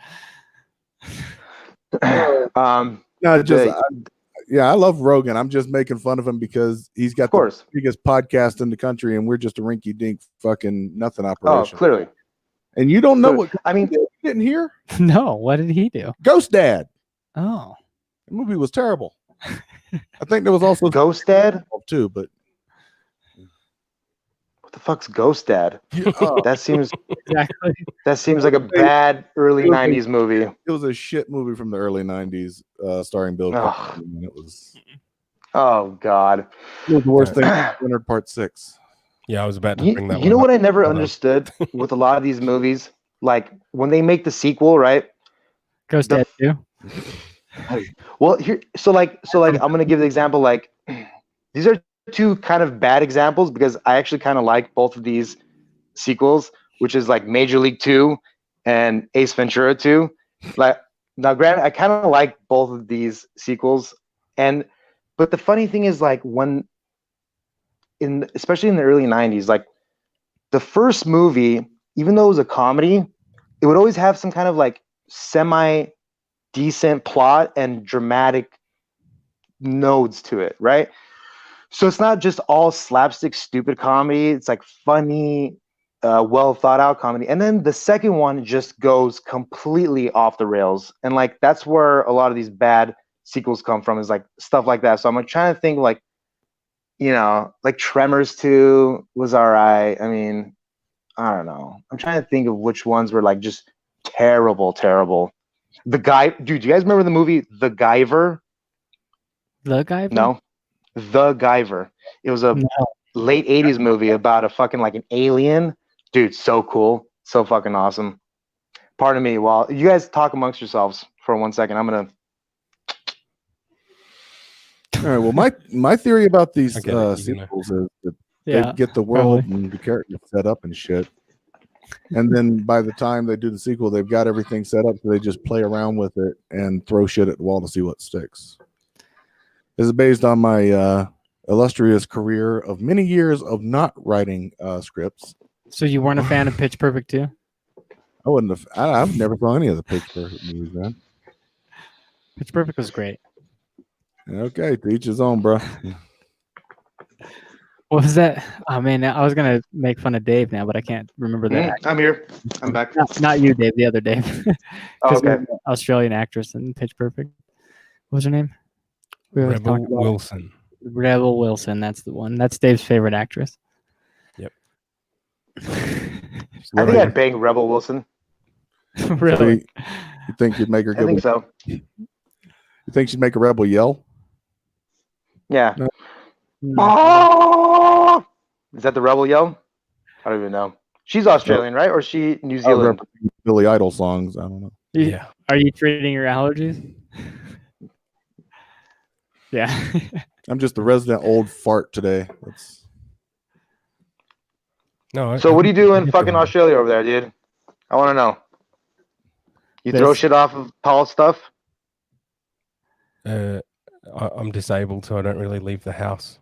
I love Rogan. I'm just making fun of him because he's got the biggest podcast in the country, and we're just a rinky-dink fucking nothing operation. Oh, clearly. And you don't know what you didn't hear? No, what did he do? Ghost Dad. Oh. The movie was terrible. I think there was also Ghost Dad too, but what the fuck's Ghost Dad? That seems exactly. That seems like a bad early '90s movie. It was a shit movie from the early '90s, starring Bill Cosby. It was. Oh God. It was the worst thing. Leonard Part 6. Yeah, I was about to bring that. You know what I never understood with a lot of these movies, like when they make the sequel, right? Ghost Dad 2. Well, so I'm gonna give the example. Like, these are two kind of bad examples because I actually kind of like both of these sequels, which is like Major League 2 and Ace Ventura 2. Like, now, granted, I kind of like both of these sequels, but the funny thing is, like, especially in the early '90s, like the first movie, even though it was a comedy, it would always have some kind of like semi-decent plot and dramatic nodes to it, right? So it's not just all slapstick, stupid comedy. It's like funny, well thought out comedy. And then the second one just goes completely off the rails. And like, that's where a lot of these bad sequels come from, is like stuff like that. So I'm like trying to think, like, you know, like Tremors 2 was all right. I mean, I don't know. I'm trying to think of which ones were like just terrible. Dude, do you guys remember the movie The Guyver? The Guyver? No. The Guyver. It was a late '80s movie about a fucking like an alien. Dude, so cool. So fucking awesome. Pardon me while you guys talk amongst yourselves for 1 second. I'm going to. All right. Well, my theory about these sequels is that they get the world and the characters set up and shit. And then by the time they do the sequel, they've got everything set up, so they just play around with it and throw shit at the wall to see what sticks. This is based on my illustrious career of many years of not writing scripts. So you weren't a fan of Pitch Perfect 2? I wouldn't have. I've never saw any of the Pitch Perfect movies, man. Pitch Perfect was great. Okay, to each his own, bro. What was that? Oh man, I was gonna make fun of Dave now, but I can't remember that. I'm here. I'm back. Not you, Dave. The other Dave. Okay. Australian actress in Pitch Perfect. What was her name? Rebel Wilson. Rebel Wilson. That's the one. That's Dave's favorite actress. Yep. I think I'd bang Rebel Wilson. Really? You think you'd make her? I think so. You think she'd make a rebel yell? Yeah. No. Oh! Is that the rebel yell? I don't even know. She's Australian, right? Or is she New Zealand? Billy Idol songs. I don't know. Yeah. Are you treating your allergies? Yeah. I'm just the resident old fart today. So what do you do in fucking Australia over there, dude? I want to know. You throw shit off of tall stuff? I'm disabled, so I don't really leave the house.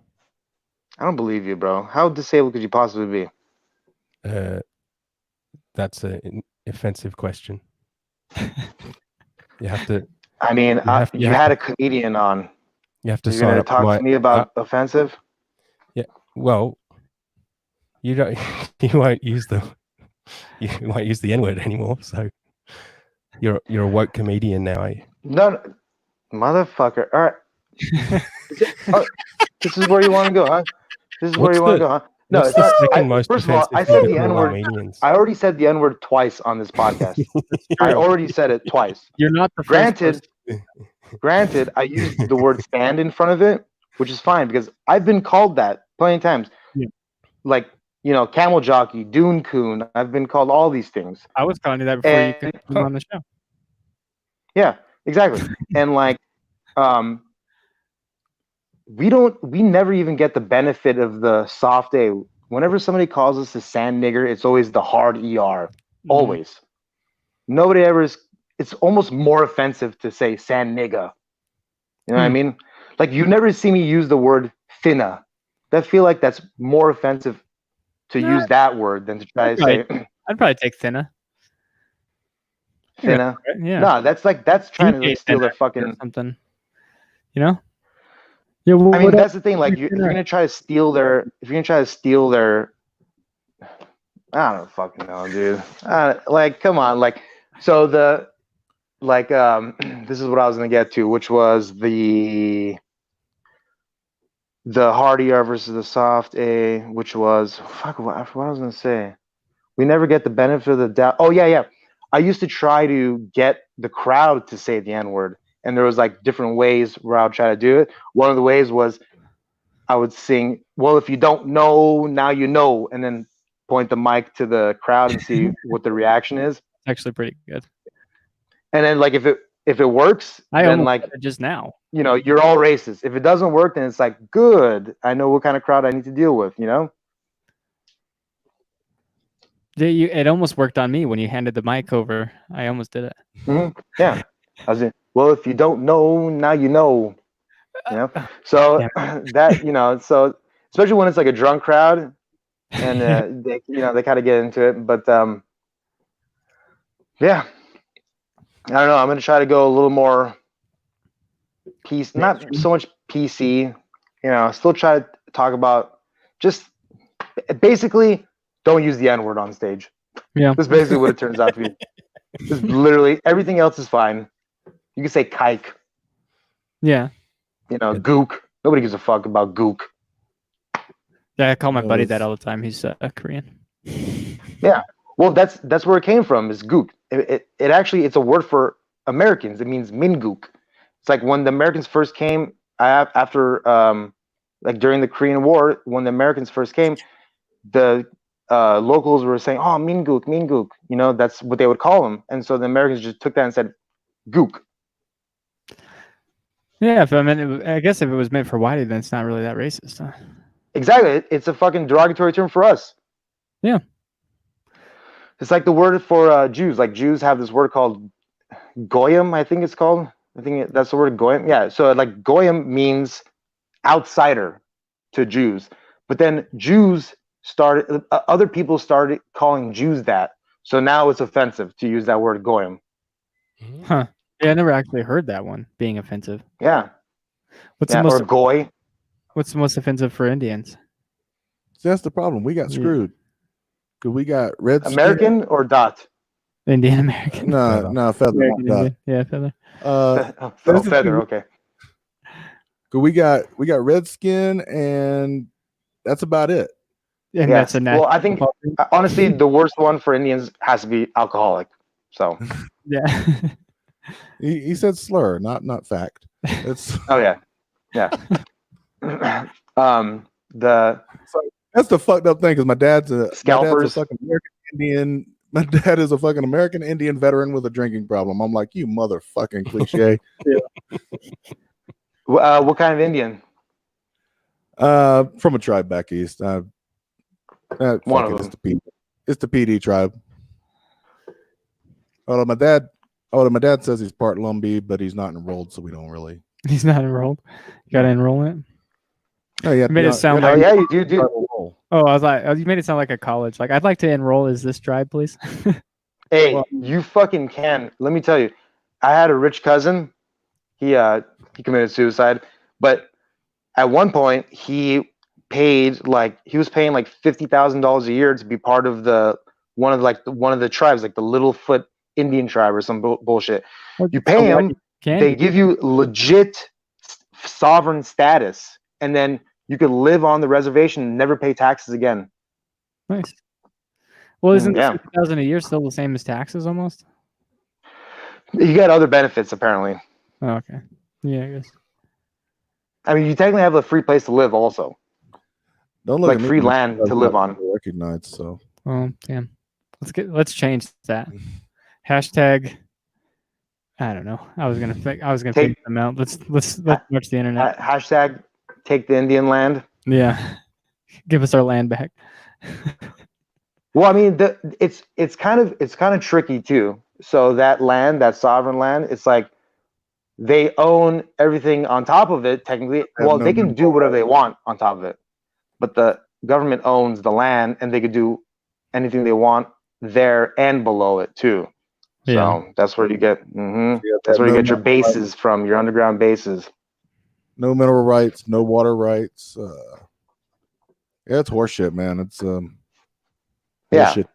I don't believe you, bro. How disabled could you possibly be? That's an offensive question. You have to. I mean, you had a comedian on. You have to You're sign gonna up. talk to me about offensive? Yeah, Well, you don't. You won't use the N-word anymore. So you're a woke comedian now, are you? No, motherfucker. All right. This is where you want to go, huh? This is where you want to go, huh? No, What's it's the not. second most First of all, I offensive said thing the to N call word. Armenians? I already said the N word twice on this podcast. I already said it twice. You're not the first Granted, person. granted, I used the word stand in front of it, which is fine because I've been called that plenty of times. Yeah. Like, camel jockey, dune coon. I've been called all these things. I was calling you that before you And- came on the show. Yeah, exactly. And like, we never even get the benefit of the soft A. Whenever somebody calls us a sand nigger, it's always the hard ER. Always. Nobody ever is. It's almost more offensive to say sand nigga. You know what I mean? Like, you never see me use the word finna. I feel like that's more offensive to use that word than to try to say I'd probably take thinner. finna. Yeah. No, that's trying to like, steal their fucking or something. You know? Yeah. Well, I mean, that's the thing. Like, if you're gonna try to steal their, I don't fucking know, dude. Like, come on. Like, so this is what I was gonna get to, which was the hard ER versus the soft A, which was what I was gonna say. We never get the benefit of the doubt. Oh yeah. I used to try to get the crowd to say the N word, and there was like different ways where I would try to do it. One of the ways was I would sing, "Well, if you don't know, now you know," and then point the mic to the crowd and see what the reaction is. Actually pretty good. And then like if it works, then like just now. You're all racist. If it doesn't work, then it's like, good. I know what kind of crowd I need to deal with, It almost worked on me when you handed the mic over. I almost did it. Mm-hmm. Yeah. I was well, if you don't know, now you know. So that, so especially when it's like a drunk crowd and they kind of get into it. But yeah. I don't know. I'm going to try to go a little more PC, not so much PC, still try to talk about just basically don't use the N-word on stage. Yeah. That's basically what it turns out to be. Just literally everything else is fine. You can say kike. Yeah. Gook. Nobody gives a fuck about gook. Yeah, I call my buddy that all the time. He's Korean. Yeah. Well, that's where it came from, is gook. It actually, it's a word for Americans. It means mingook. It's like when the Americans first came after, like during the Korean War, when the Americans first came, the locals were saying, "Oh, mingook." That's what they would call them. And so the Americans just took that and said, gook. Yeah, I guess if it was meant for whitey, then it's not really that racist. Huh? Exactly. It's a fucking derogatory term for us. Yeah. It's like the word for Jews. Like, Jews have this word called goyim, I think it's called. I think that's the word goyim. Yeah. So like goyim means outsider to Jews. But then other people started calling Jews that. So now it's offensive to use that word goyim. Huh. Yeah, I never actually heard that one being offensive. Yeah. Or goy. What's the most offensive for Indians? So that's the problem. We got screwed. Because we got red American skin. or dot? Indian American. No, feather. American Indian. Yeah, feather. Feather, okay. Because we got red skin, and that's about it. And that's a well, I think honestly the worst one for Indians has to be alcoholic. So yeah. He said slur, not fact. It's oh yeah. That's the fucked up thing, because my dad's a scalpers. fucking American Indian. My dad is a fucking American Indian veteran with a drinking problem. I'm like, you motherfucking cliche. Yeah. What kind of Indian? From a tribe back east. One of them. It's the PD tribe. My dad says he's part Lumbee, but he's not enrolled, so we don't really. He's not enrolled. You got to enroll it. Oh yeah, you made it sound like. Yeah, you do. Oh, I was like, you made it sound like a college. Like, I'd like to enroll as this tribe, please. Hey, you fucking can. Let me tell you, I had a rich cousin. He committed suicide, but at one point he paid like he was paying like $50,000 a year to be part of one of the tribes, like the Littlefoot Indian tribe or some bullshit. You pay them, they give you legit sovereign status, and then you could live on the reservation and never pay taxes again. Nice. Well, isn't the Yeah. $50,000 a year still the same as taxes almost? You get other benefits apparently. Oh, okay. Yeah, I guess. I mean, you technically have a free place to live also. Don't look Like at me, free man. land to live on. Recognized, so. Oh, damn. Let's change that. Hashtag. I don't know. I was gonna figure them out. Let's watch the internet. Hashtag take the Indian land. Yeah. Give us our land back. Well, I mean, it's kind of tricky too. So that land, that sovereign land, it's like they own everything on top of it. Technically, well, they can do whatever they want on top of it, but the government owns the land, and they could do anything they want there and below it too. So Yeah. that's where you get. That's where you get your bases from, your underground bases. No mineral rights, no water rights. Yeah, it's horseshit, man. It's yeah. Bullshit.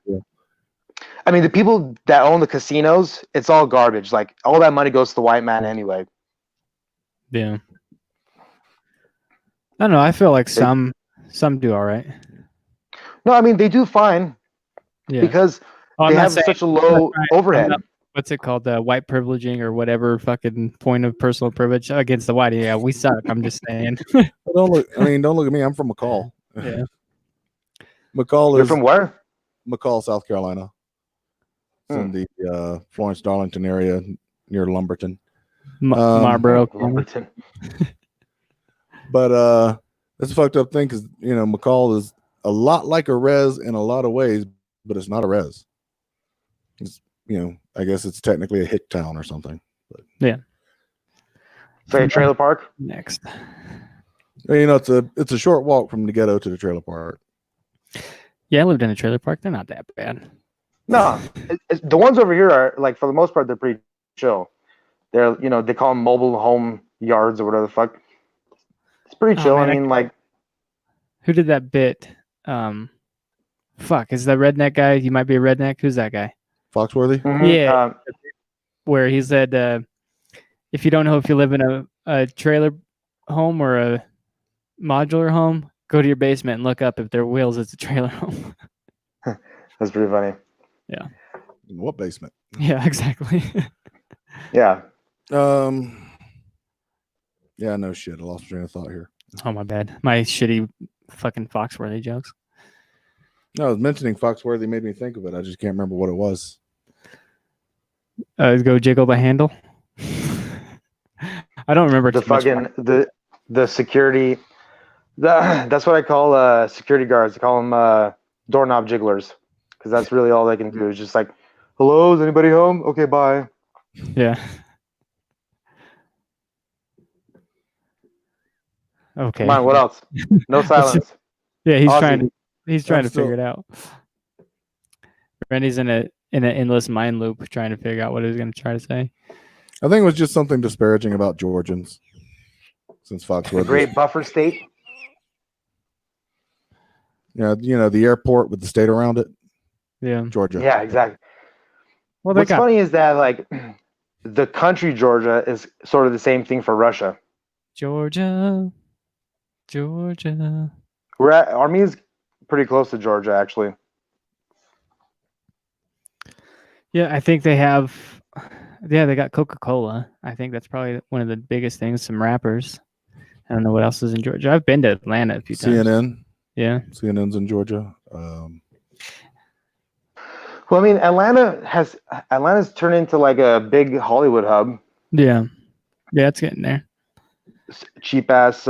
I mean, the people that own the casinos, it's all garbage. Like all that money goes to the white man anyway. Yeah. I don't know. I feel like some do all right. No, I mean they do fine. Yeah. Because they have such a low overhead. What's it called? White privileging or whatever fucking point of personal privilege against the white. Yeah, we suck. I'm just saying. Don't look at me. I'm from McCall. Yeah. McCall You're is from where? McCall, South Carolina. It's in the Florence Darlington area near Lumberton. Marlboro. Lumberton. But it's a fucked up thing because McCall is a lot like a res in a lot of ways, but it's not a res. It's I guess it's technically a hick town or something. But yeah. So a trailer park? Next. It's a short walk from the ghetto to the trailer park. Yeah, I lived in a trailer park. They're not that bad. No, the ones over here are like for the most part they're pretty chill. They're they call them mobile home yards or whatever the fuck. It's pretty chill. Man, I mean, like who did that bit? Fuck, is that redneck guy? You might be a redneck. Who's that guy? Foxworthy? Mm-hmm. Yeah. Where he said, if you don't know if you live in a trailer home or a modular home, go to your basement and look up if there are wheels. It's a trailer home. That's pretty funny. Yeah. In what basement? Yeah, exactly. Yeah. Yeah, no shit. I lost train of thought here. Oh, my bad. My shitty fucking Foxworthy jokes. No, I was mentioning Foxworthy made me think of it. I just can't remember what it was. Go jiggle the handle. I don't remember The fucking the security. That's what I call security guards. I call them doorknob jigglers because that's really all they can do. Is just like, hello, is anybody home? Okay, bye. Yeah. Okay. Come on, what else? No silence. Yeah, he's Ozzy. trying to figure it out. Randy's in an endless mind loop trying to figure out what he was going to try to say. I think it was just something disparaging about Georgians. Since Foxworthy, Great buffer state. Yeah, the airport with the state around it. Yeah, Georgia. Yeah, exactly. Well, what's funny is that like the country Georgia is sort of the same thing for Russia. Georgia. Armenia's pretty close to Georgia, actually. Yeah, I think they have. Yeah, they got Coca-Cola. I think that's probably one of the biggest things. Some rappers. I don't know what else is in Georgia. I've been to Atlanta a few times. CNN. Yeah. CNN's in Georgia. Well, I mean, Atlanta's turned into like a big Hollywood hub. Yeah. Yeah, it's getting there. Cheap ass,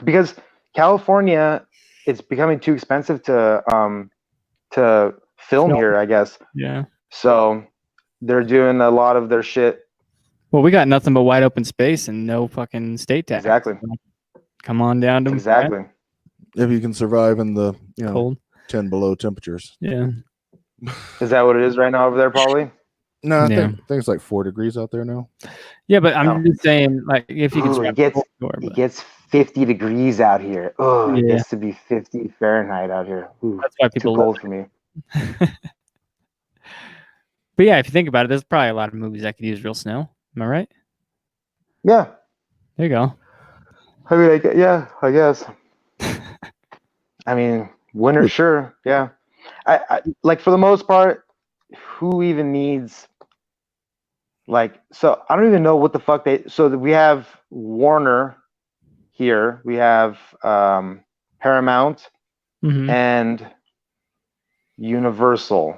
because California, it's becoming too expensive to film here, I guess. Yeah. So they're doing a lot of their shit. Well, we got nothing but wide open space and no fucking state tax. Exactly. Come on down to exactly. If you can survive in the cold 10 below temperatures. Yeah. Is that what it is right now over there? Probably. No, I Yeah. think it's like 4 degrees out there now. Yeah, but I'm Oh. just saying, like, if you can Ooh, strap the whole door, it but gets 50 degrees out here. Oh, it Yeah. gets to be 50 Fahrenheit out here. Ooh, that's why too people cold for me. But yeah, if you think about it, there's probably a lot of movies that could use real snow. Am I right? Yeah. There you go. I mean, I guess. I mean, winter, sure. Yeah. I like for the most part, who even needs like, so I don't even know what the fuck we have Warner here. We have Paramount Mhm. and Universal.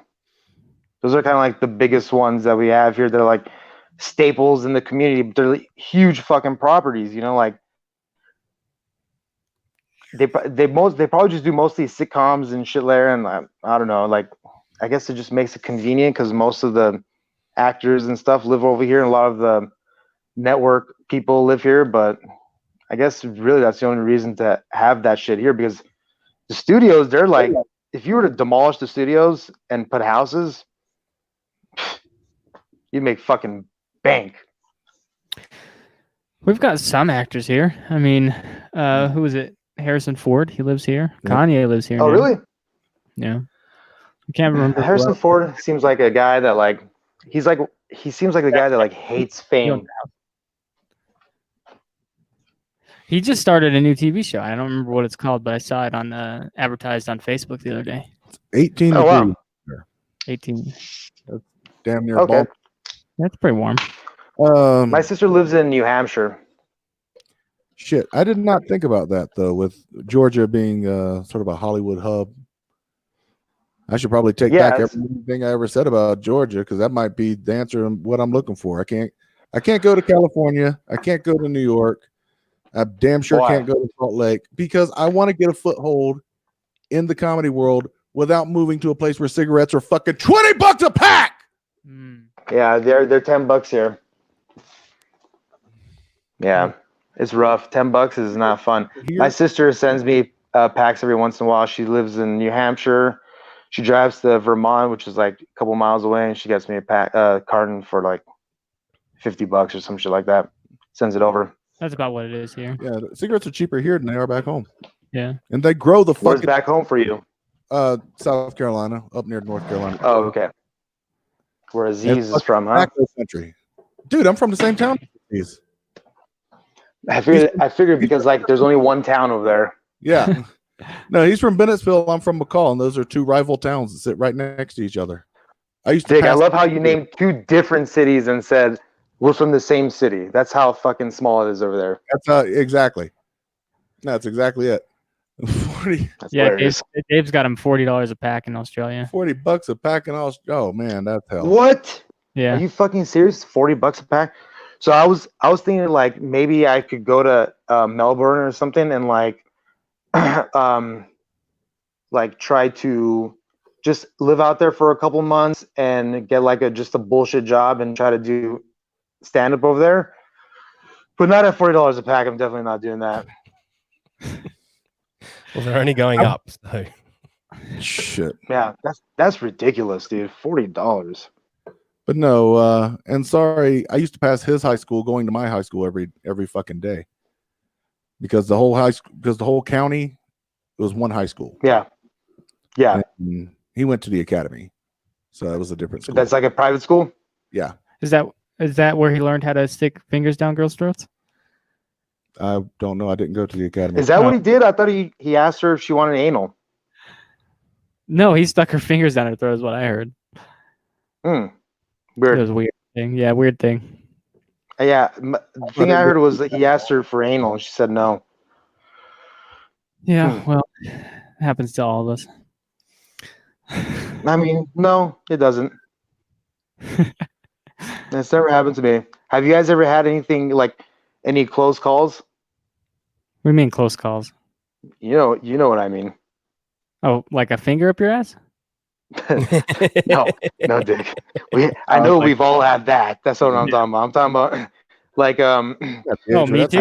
Those are kind of like the biggest ones that we have here. They're like staples in the community, but they're huge fucking properties, like they probably just do mostly sitcoms and shit there, and I don't know, like I guess it just makes it convenient because most of the actors and stuff live over here, and a lot of the network people live here. But I guess really that's the only reason to have that shit here, because the studios, they're like, if you were to demolish the studios and put houses, you'd make fucking bank. We've got some actors here. I mean, who is it? Harrison Ford. He lives here. Yep. Kanye lives here. Oh, now. really? Yeah. I can't remember. Harrison Ford seems like a guy that like he seems like the guy that like hates fame. He just started a new TV show. I don't remember what it's called, but I saw it on advertised on Facebook the other day. 18 Oh, degrees. wow. 18. Damn near Okay. That's pretty warm. My sister lives in New Hampshire. Shit, I did not think about that though. With Georgia being sort of a Hollywood hub, I should probably take back everything I ever said about Georgia, because that might be the answer and what I'm looking for. I can't go to California. I can't go to New York. I damn sure can't go to Salt Lake, because I want to get a foothold in the comedy world without moving to a place where cigarettes are fucking $20 a pack. Yeah, they're $10 here. Yeah, it's rough. $10 is not fun. My sister sends me packs every once in a while. She lives in New Hampshire. She drives to Vermont, which is like a couple miles away, and she gets me a carton for like $50 or some shit like that. Sends it over. That's about what it is here. Yeah, cigarettes are cheaper here than they are back home. Yeah, and they grow the fucking. Where's back home for you? South Carolina, up near North Carolina. Oh, okay. Where Aziz is from, huh? Country. Dude, I'm from the same town. I figured because like there's only one town over there. Yeah. No, he's from Bennettsville. I'm from McCall, and those are two rival towns that sit right next to each other. I love how you named two different cities and said we're from the same city. That's how fucking small it is over there. That's how exactly. That's exactly it. 40. Yeah, Dave's got him $40 a pack in Australia. $40 a pack in Australia. Oh man, that's hell. What? Yeah. Are you fucking serious? $40 a pack? So I was thinking like maybe I could go to Melbourne or something and like like try to just live out there for a couple months and get like just a bullshit job and try to do stand up over there. But not at $40 a pack. I'm definitely not doing that. Well, they're only going up. So. Shit. Yeah, that's ridiculous, dude. $40. But no, and sorry, I used to pass his high school going to my high school every fucking day. Because the whole county was one high school. Yeah. Yeah. And he went to the academy. So that was a different school. That's like a private school? Yeah. Is that where he learned how to stick fingers down girls' throats? I don't know. I didn't go to the academy. Is that what he did? I thought he asked her if she wanted anal. No, he stuck her fingers down her throat is what I heard. Weird. It was a weird thing. Yeah, weird thing. Yeah, the thing I heard was that he asked her for anal and she said no. Yeah, well, it happens to all of us. I mean, no, it doesn't. It's never happened to me. Have you guys ever had anything like any close calls? What do you mean close calls? You know what I mean. Oh, like a finger up your ass? No, Dick. I know we've all had that. That's what I'm talking about. I'm talking about like me too.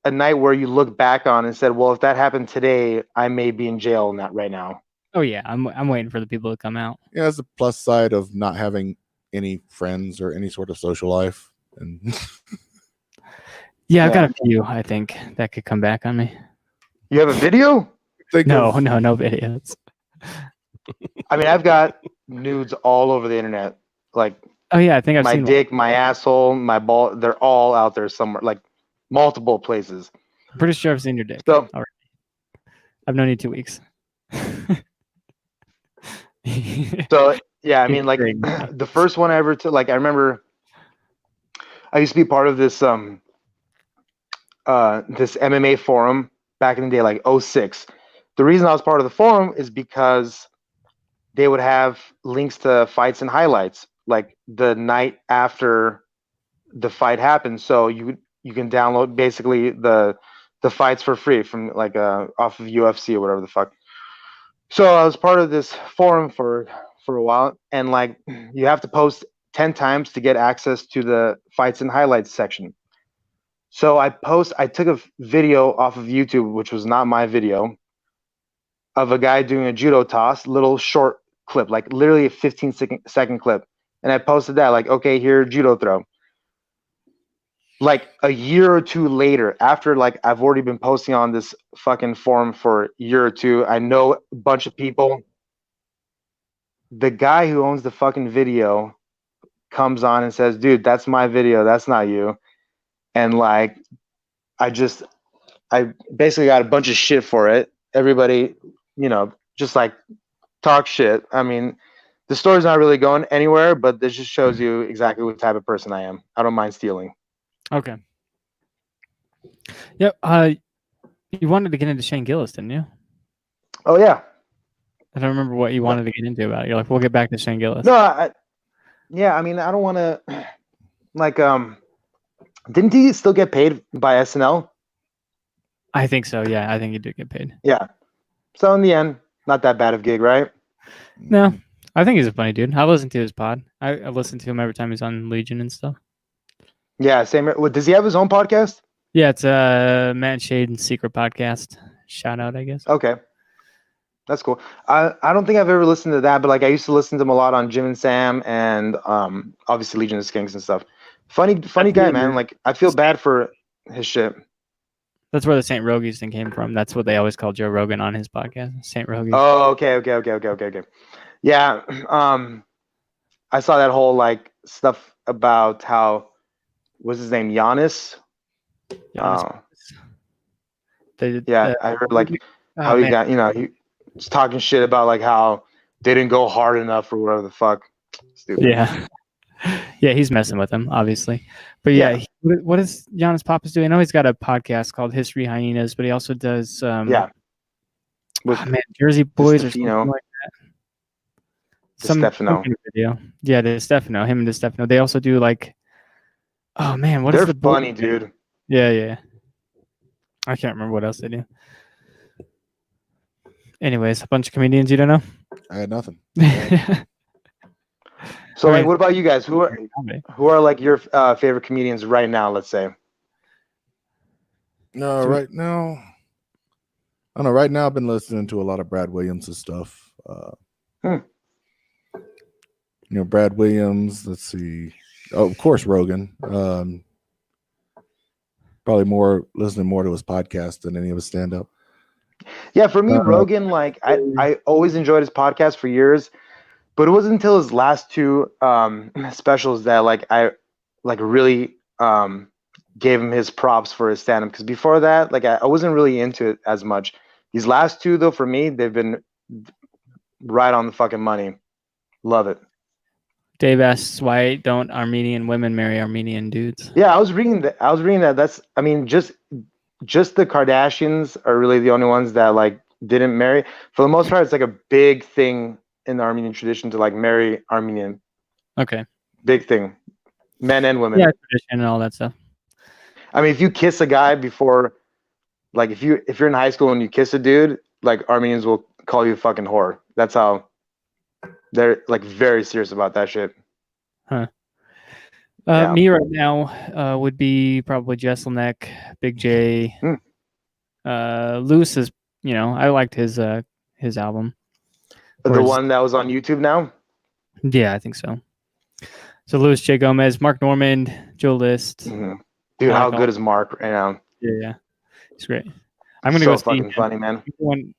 A night where you look back on and said, well, if that happened today, I may be in jail right now. Oh yeah, I'm waiting for the people to come out. Yeah, that's the plus side of not having any friends or any sort of social life. And Yeah, I've got a few. I think that could come back on me. You have a video? No videos. I mean, I've got nudes all over the internet. Like, oh yeah, I think I've my seen dick, my asshole, my ball. They're all out there somewhere, like multiple places. I'm pretty sure I've seen your dick. So, all right. I've known you 2 weeks. So yeah, I mean, like the first one I ever took, like I remember, I used to be part of this this MMA forum back in the day, like 06. The reason I was part of the forum is because they would have links to fights and highlights, like the night after the fight happened. So you can download basically the fights for free from like off of UFC or whatever the fuck. So I was part of this forum for a while, and like you have to post 10 times to get access to the fights and highlights section. So I took a video off of YouTube, which was not my video, of a guy doing a judo toss, little short clip, like literally a 15-second clip. And I posted that, like, okay, here, judo throw. Like a year or two later, after like I've already been posting on this fucking forum for a year or two, I know a bunch of people. The guy who owns the fucking video comes on and says, dude, that's my video, that's not you. And like I basically got a bunch of shit for it. Everybody, just like talk shit. I mean, the story's not really going anywhere, but this just shows you exactly what type of person I am. I don't mind stealing. Okay. Yep. You wanted to get into Shane Gillis, didn't you? Oh yeah. I don't remember what you wanted to get into about it. You're like, we'll get back to Shane Gillis. No, I mean, I don't want to, like, didn't he still get paid by SNL? I think so. Yeah, I think he did get paid. Yeah. So in the end, not that bad of a gig, right? No, I think he's a funny dude. I listen to his pod. I listen to him every time he's on Legion and stuff. Yeah, same. Does he have his own podcast? Yeah, it's Matt Shaden's secret podcast. Shout out, I guess. Okay. That's cool. I don't think I've ever listened to that, but like I used to listen to him a lot on Jim and Sam and obviously Legion of Skanks and stuff. Funny guy, man. Like I feel bad for his shit. That's where the St. Rogies thing came from. That's what they always call Joe Rogan on his podcast, St. Rogies. Oh, okay. Yeah. I saw that whole like stuff about how what's his name, Giannis. I heard like how he got, he was talking shit about like how they didn't go hard enough or whatever the fuck. Stupid. Yeah. Yeah, he's messing with him, obviously. But yeah, what is Giannis Papas doing? I know he's got a podcast called History Hyenas, but he also does with Jersey Boys or something like that. Some video. Yeah, the Stefano, him and the Stefano. They also do like, oh man, what is the funny, dude? Yeah. I can't remember what else they do. Anyways, a bunch of comedians you don't know? I had nothing. So, like, what about you guys? Who are like your favorite comedians right now? Let's say. No, right now. I don't know. Right now, I've been listening to a lot of Brad Williams' stuff. Brad Williams. Let's see. Oh, of course, Rogan. Probably listening more to his podcast than any of his stand-up. Yeah, for me, Rogan. Like, I always enjoyed his podcast for years. But it wasn't until his last two specials that like I like really gave him his props for his stand-up. Because before that, like I wasn't really into it as much. These last two, though, for me, they've been right on the fucking money. Love it. Dave asks, why don't Armenian women marry Armenian dudes? Yeah, I was reading that. That's, I mean, just the Kardashians are really the only ones that like didn't marry. For the most part, it's like a big thing in the Armenian tradition to like marry Armenian. Okay. Big thing. Men and women. Yeah, tradition and all that stuff. I mean, if you kiss a guy before, like if you're in high school and you kiss a dude, like Armenians will call you a fucking whore. That's how they're like very serious about that shit. Huh. Me right now would be probably Jesselneck, Big J. Luce is, I liked his album. The one that was on YouTube now? Yeah, I think so. So Louis J. Gomez, Mark Normand, Joe List. Mhm. Dude, how good is Mark right now? Yeah, he's great. I'm gonna So go see fucking him. funny, man.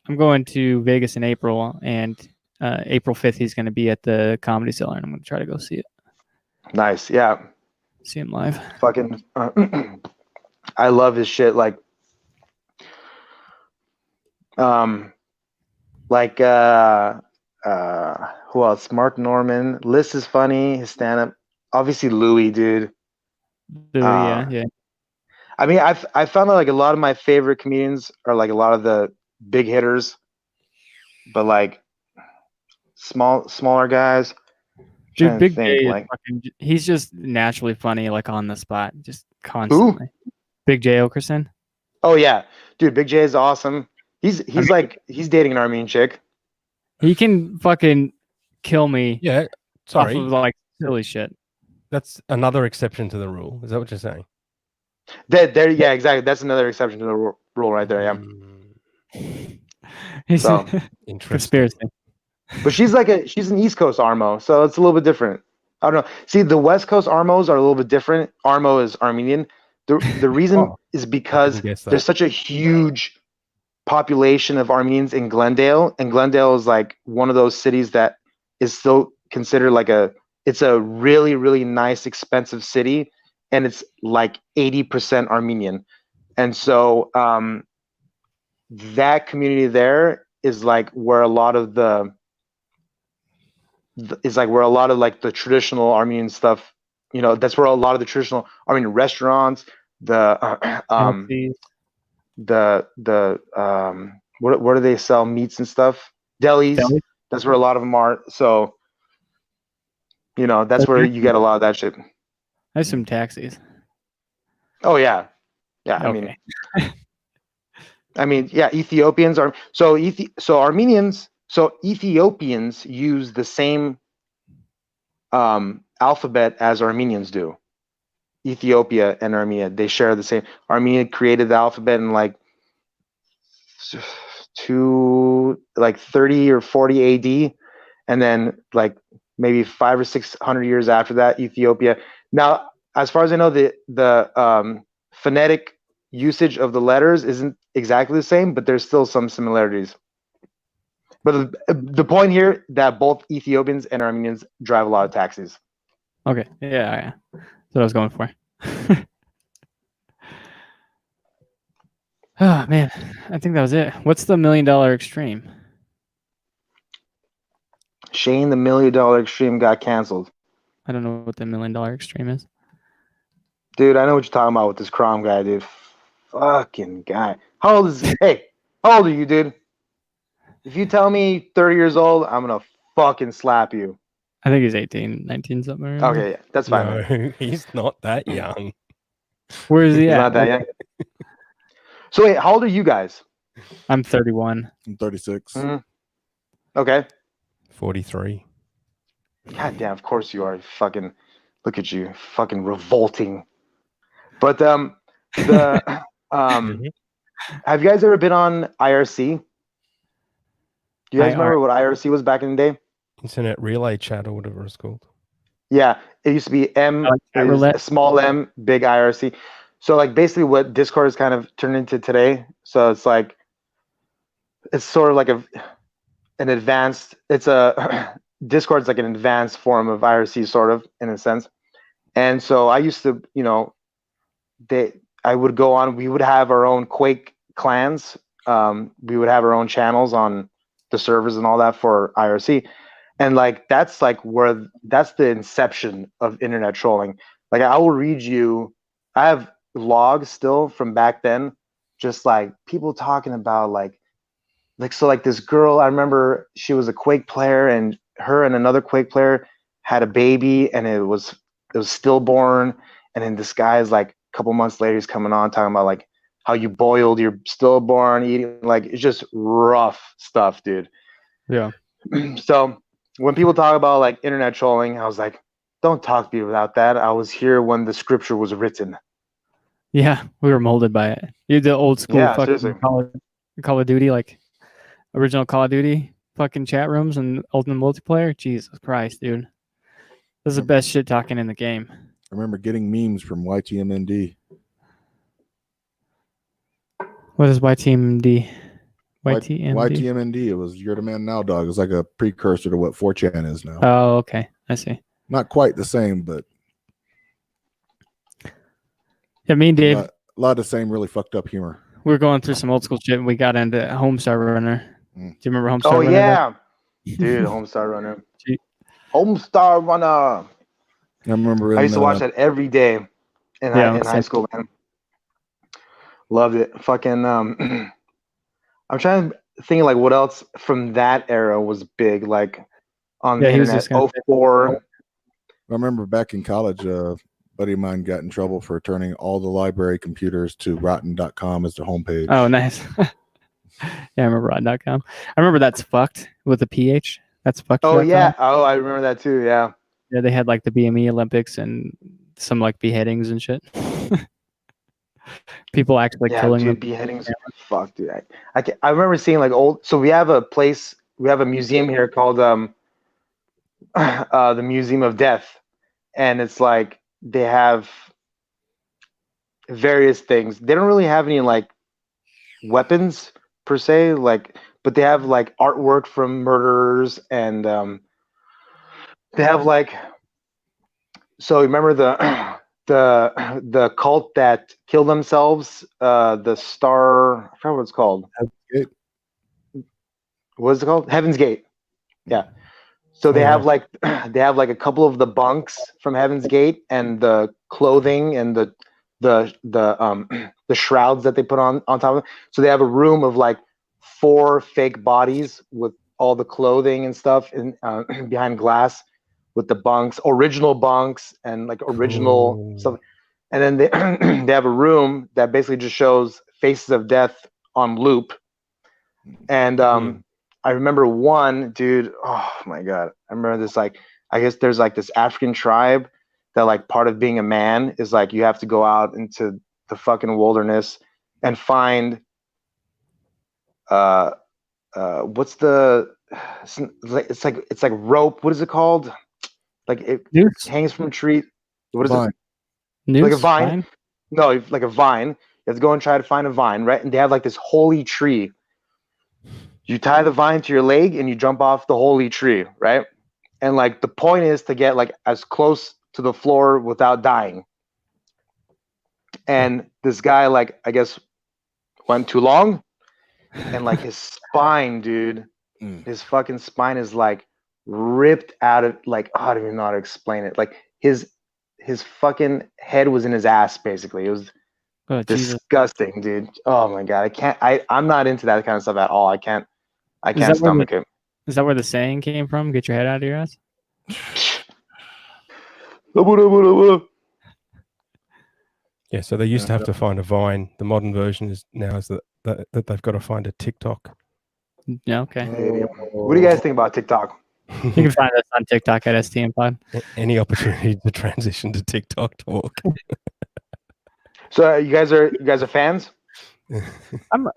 I'm going to Vegas in April, and April 5th he's going to be at the Comedy Cellar, and I'm going to try to go see it. Nice, yeah. See him live. Fucking, I love his shit. Like who else? Mark Norman. List is funny. His stand up. Obviously Louis, dude. Yeah. I mean, I found that like a lot of my favorite comedians are like a lot of the big hitters, but like smaller guys. Dude, Trying to Big think, J is like he's just naturally funny, like on the spot, just constantly. who? Big J Okerson. Oh yeah, dude. Big J is awesome. He's he's dating an Armenian chick. He can fucking kill me Yeah, off sorry. of like silly shit. That's another exception to the rule. Is that what you're saying? There, yeah, exactly. That's another exception to the rule right there. Yeah. He's So Interesting. conspiracy. but she's an East Coast Armo, so it's a little bit different. I don't know. See, the West Coast Armos are a little bit different. Armo is Armenian. The reason is because guess that. there's such a huge population of Armenians in Glendale, and Glendale is like one of those cities that is still considered like it's a really, really nice, expensive city, and it's like 80% Armenian. And so that community there is like where a lot of like the traditional Armenian stuff, that's where a lot of the traditional Armenian restaurants, Nazis. where do they sell meats and stuff? Delis. Deli? That's where a lot of them are. So, that's where you get a lot of that shit. I have some taxis. Oh yeah. Yeah. Okay. I mean, yeah, Ethiopians are Armenians. So Ethiopians use the same alphabet as Armenians do. Ethiopia and Armenia, they share the same. Armenia created the alphabet in like 30 or 40 AD, and then like maybe 500 or 600 years after that, Ethiopia. Now, as far as I know, the phonetic usage of the letters isn't exactly the same, but there's still some similarities. But the point here that both Ethiopians and Armenians drive a lot of taxis. Okay. Yeah. That's what I was going for. Oh man, I think that was it. What's the $1 Million Extreme? Shane the $1 Million Extreme got canceled. I don't know what the $1 Million Extreme is. Dude, I know what you're talking about with this Crom guy, dude. Fucking guy. How old is he? Hey, how old are you, dude? If you tell me 30 years old, I'm gonna fucking slap you. I think he's 18, 19 something. Okay, yeah, that's fine. No, he's not that young. Where is he He's at? not that young. So wait, how old are you guys? I'm 31. I'm 36. Okay. 43. God damn, of course you are. Fucking look at you. Fucking revolting. But have you guys ever been on IRC? Do you guys remember what IRC was back in the day? Internet Relay Chat or whatever it's called. Yeah, it used to be a small M, big IRC. So like basically what Discord has kind of turned into today. So it's like it's sort of like an advanced. It's a Discord's like an advanced form of IRC, sort of in a sense. And so I used to, I would go on. We would have our own Quake clans. We would have our own channels on the servers and all that for IRC. And like that's the inception of internet trolling. Like I will read you. I have logs still from back then, just like people talking about like this girl. I remember she was a Quake player, and her and another Quake player had a baby, and it was stillborn. And then this guy is like a couple months later, he's coming on talking about like how you boiled your stillborn, eating like it's just rough stuff, dude. Yeah. So when people talk about like internet trolling, I was like, don't talk to me about that. I was here when the scripture was written. Yeah, we were molded by it. You the old school fucking Call of Duty, like original Call of Duty fucking chat rooms and Ultimate Multiplayer. Jesus Christ, dude. This is the best shit talking in the game. I remember getting memes from YTMND. What is YTMD? YTMND. It was You're the Man Now, Dog. It's like a precursor to what 4chan is now. Oh, okay. I see. Not quite the same, but Yeah, me and Dave, a lot of the same really fucked up humor. we were going through some old school shit and we got into Homestar Runner. Do you remember Homestar Oh Runner? yeah, dude, Homestar Runner. Gee. Homestar Runner. I remember I used to watch that every day in high school, man. Loved it. Fucking I'm trying to think like what else from that era was big, like on the internet. 04. I remember back in college, a buddy of mine got in trouble for turning all the library computers to rotten.com as the homepage. Oh, nice. Yeah, I remember rotten.com. I remember That's Fucked with a PH. That's Fucked. Oh yeah. Oh, I remember that too. Yeah. Yeah, they had like the BME Olympics and some like beheadings and shit. People actually killing them. Beheadings. Fuck, dude. I remember seeing like old. So we have a museum here called the Museum of Death, and it's like they have various things. They don't really have any like weapons per se, like, but they have like artwork from murderers, and they have like. So remember the cult that killed themselves, the Star, I forgot what it's called. What is it called? Heaven's Gate. Yeah. So they have like a couple of the bunks from Heaven's Gate and the clothing and the shrouds that they put on top of it. So they have a room of like 4 fake bodies with all the clothing and stuff in behind glass with the bunks, original bunks and like original stuff. And then they have a room that basically just shows Faces of Death on loop. And I remember one dude. Oh my god! I remember this. Like, I guess there's like this African tribe that like part of being a man is like you have to go out into the fucking wilderness and find. What's the? It's like rope. What is it called? Like it hangs from a tree. What is it? Noose? Like a vine? No, like a vine. You have to go and try to find a vine, right? And they have like this holy tree. You tie the vine to your leg and you jump off the holy tree, right? And like the point is to get like as close to the floor without dying. And this guy, like, I guess went too long, and like his spine, dude, his fucking spine is like ripped out of like, I don't even know how to explain it. Like his fucking head was in his ass, basically. It was disgusting, dude. Oh my god, I'm not into that kind of stuff at all. I can't stomach it. Is that where the saying came from? Get your head out of your ass? Yeah, so they used to have to find a Vine. The modern version is that they've got to find a TikTok. Yeah, okay. What do you guys think about TikTok? You can find us on TikTok at STM Pod. Any opportunity to transition to TikTok talk. So you guys are fans?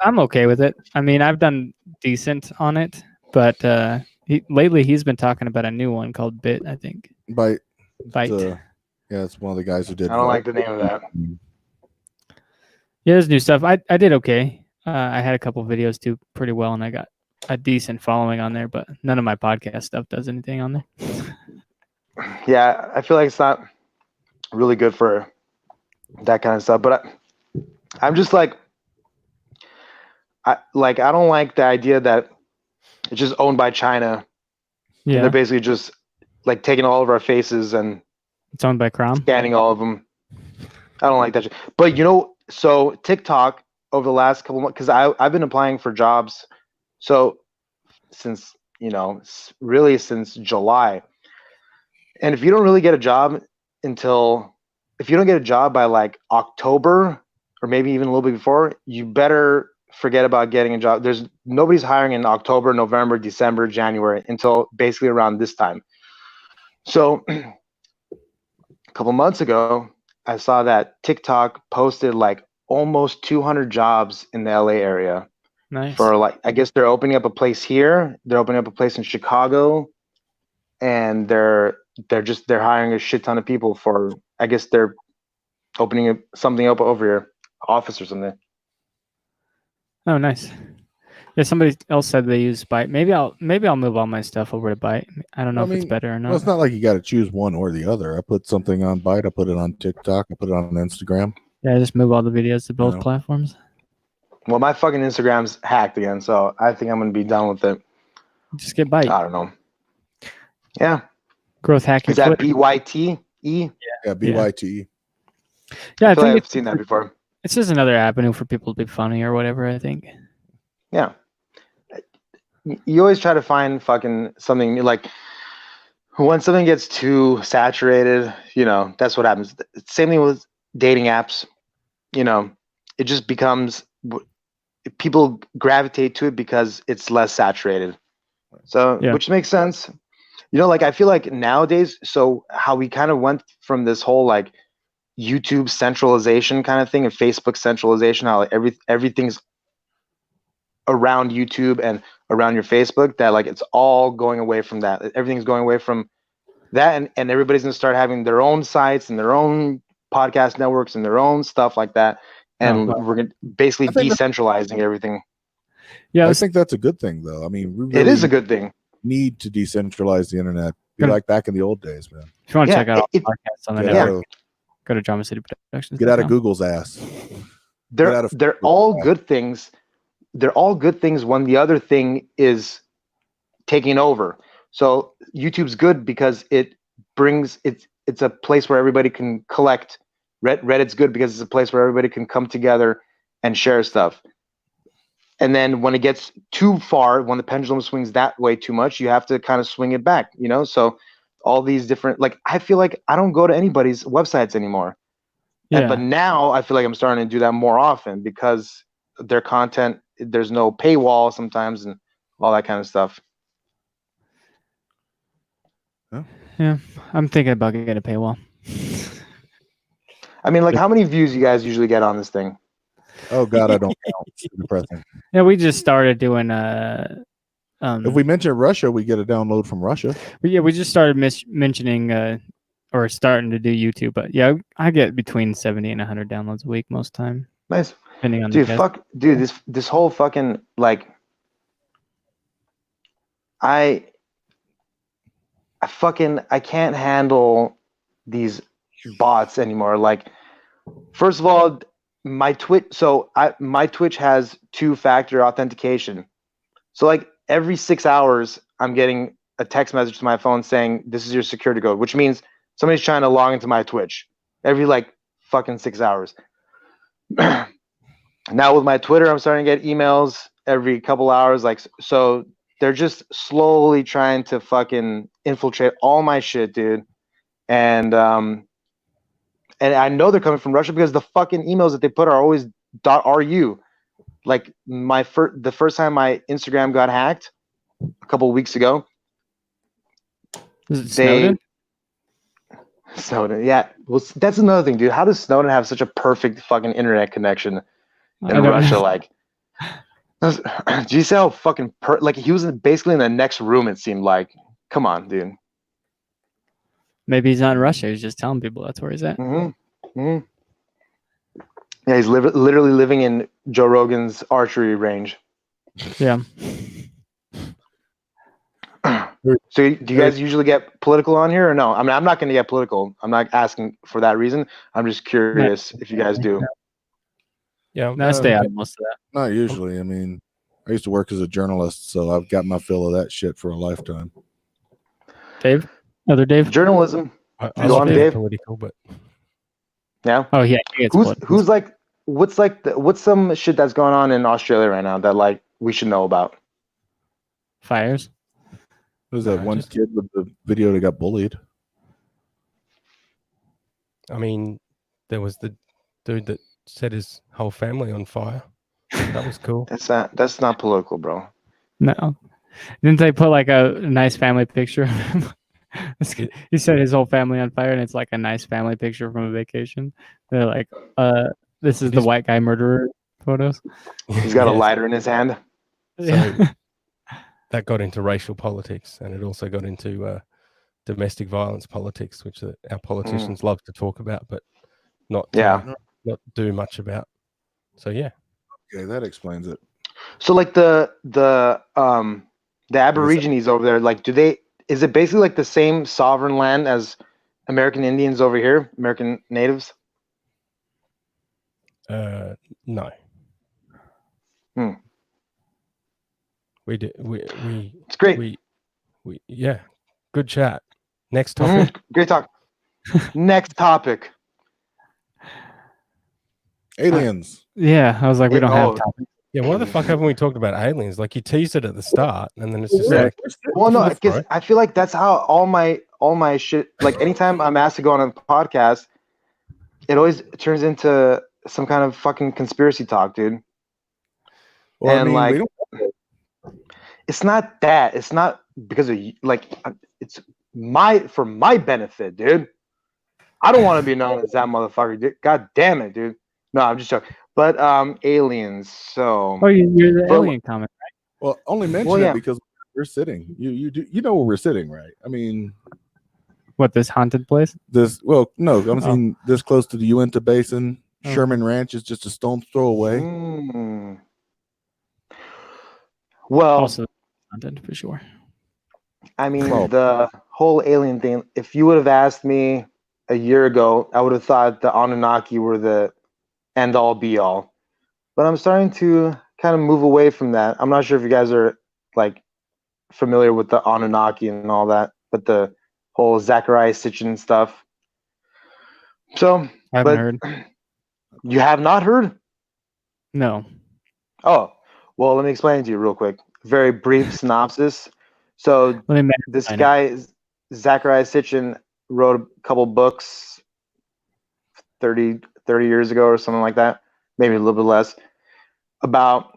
I'm okay with it. I mean, I've done decent on it, but lately he's been talking about a new one called Bit, I think. Byte. Yeah, it's one of the guys who did. I don't like the name of that. Yeah, there's new stuff. I did okay. I had a couple videos do pretty well, and I got a decent following on there, but none of my podcast stuff does anything on there. Yeah, I feel like it's not really good for that kind of stuff. But I'm just like, I don't like the idea that it's just owned by China. Yeah, and they're basically just like taking all of our faces and it's owned by Chrome, scanning all of them. I don't like that. But so TikTok over the last couple months, because I've been applying for jobs. So since really since July, and if you don't really get a job if you don't get a job by like October or maybe even a little bit before, you better forget about getting a job. Nobody's hiring in October, November, December, January until basically around this time. So a couple months ago, I saw that TikTok posted like almost 200 jobs in the LA area. Nice. For like, I guess they're opening up a place here. They're opening up a place in Chicago, and they're they're hiring a shit ton of people for. I guess they're opening something up over here, office or something. Oh, nice. Yeah, somebody else said they use Byte. Maybe I'll move all my stuff over to Byte. I don't know if it's better or not. Well, it's not like you got to choose one or the other. I put something on Byte. I put it on TikTok. I put it on Instagram. Yeah, just move all the videos to both platforms. Well, my fucking Instagram's hacked again, so I think I'm gonna be done with it. Just get Byte. I don't know. Yeah. Growth hacking. Is that BYTE? Yeah, BYTE. Yeah, I feel like I've seen that before. It's just another avenue for people to be funny or whatever, I think. Yeah. You always try to find fucking something new. Like when something gets too saturated, that's what happens. Same thing with dating apps. It just becomes, people gravitate to it because it's less saturated. So, which makes sense. I feel like nowadays, so how we kind of went from this whole like YouTube centralization kind of thing and Facebook centralization, how like everything's around YouTube and around your Facebook, that like it's all going away from that. Everything's going away from that, and everybody's gonna start having their own sites and their own podcast networks and their own stuff like that. And we're gonna basically decentralizing everything. Yeah, I think that's a good thing, though. I mean, we really it is a good thing. Need to decentralize the internet. Be like back in the old days, man. If you want to check out all the podcasts on the network, go to Drama City Productions. Get out of Google's ass. They're all good things. They're all good things when the other thing is taking over. So YouTube's good because it brings it's a place where everybody can collect. Reddit's good because it's a place where everybody can come together and share stuff. And then when it gets too far, when the pendulum swings that way too much, you have to kind of swing it back, So all these different, like, I feel like I don't go to anybody's websites anymore. Yeah. But now I feel like I'm starting to do that more often because their content, there's no paywall sometimes and all that kind of stuff. Yeah, I'm thinking about getting a paywall. I mean, like, how many views you guys usually get on this thing? Oh God, I don't count. It's depressing. Yeah, we just started doing. If we mention Russia, we get a download from Russia. We just started mentioning or starting to do YouTube, but yeah, I get between 70 and 100 downloads a week most time. Nice, depending on this whole fucking like. I can't handle these bots anymore. Like, first of all, my Twitch has 2-factor authentication. So like every 6 hours, I'm getting a text message to my phone saying this is your security code, which means somebody's trying to log into my Twitch every like fucking 6 hours. Now with my Twitter, I'm starting to get emails every couple hours. Like, so they're just slowly trying to fucking infiltrate all my shit, dude. And I know they're coming from Russia because the fucking emails that they put are always .ru. Like the first time my Instagram got hacked a couple of weeks ago. Is it Snowden? Snowden, yeah. Well, that's another thing, dude. How does Snowden have such a perfect fucking internet connection in Russia? Like, do you see how fucking like he was basically in the next room? It seemed like. Come on, dude. Maybe he's not in Russia. He's just telling people that's where he's at. Mm-hmm. Mm-hmm. Yeah, he's literally living in Joe Rogan's archery range. Yeah. So do you guys usually get political on here or no? I mean, I'm not going to get political. I'm not asking for that reason. I'm just curious if you guys do. Yeah. I stay out of most of that. Not usually. I mean, I used to work as a journalist, so I've got my fill of that shit for a lifetime. Dave? Other Dave? Journalism. I love Dave. Political, but yeah. Oh yeah. Who's like? What's some shit that's going on in Australia right now that like we should know about? Fires. There's that one kid with the video that got bullied. I mean, there was the dude that set his whole family on fire. That was cool. That's not political, bro. No. Didn't they put like a nice family picture of him? He set his whole family on fire, and it's like a nice family picture from a vacation. They're like, this is the white guy murderer photos. He's got a lighter in his hand. So that got into racial politics, and it also got into domestic violence politics, which our politicians love to talk about, but not not do much about. So yeah. Okay, that explains it. So like the Aborigines over there, like is it basically like the same sovereign land as American Indians over here, American natives? No. We do. It's great. We yeah. Good chat. Next topic. Great talk. Next topic. Aliens. Yeah, I was like, we don't have topics. Yeah, why the fuck haven't we talked about aliens? Like you teased it at the start, and then it's just like, well, no, because I feel like that's how all my shit. Like anytime I'm asked to go on a podcast, it always turns into some kind of fucking conspiracy talk, dude. Well, and I mean, it's not that. It's not because of like it's for my benefit, dude. I don't want to be known as that motherfucker. Dude. God damn it, dude. No, I'm just joking. But aliens. So. Oh, you're the alien comment, right? Well, only mention it because we're sitting. You know where we're sitting, right? I mean, what, this haunted place? No, I'm saying this close to the Uinta Basin. Sherman Ranch is just a stone's throw away. Well, also haunted for sure. I mean, the whole alien thing. If you would have asked me a year ago, I would have thought the Anunnaki were the end all be all. But I'm starting to kind of move away from that. I'm not sure if you guys are like familiar with the Anunnaki and all that, but the whole Zachariah Sitchin stuff. So I haven't heard. You have not heard? No. Oh, well, let me explain it to you real quick. Very brief synopsis. So this guy, Zachariah Sitchin, wrote a couple books 30 years ago or something like that, maybe a little bit less, about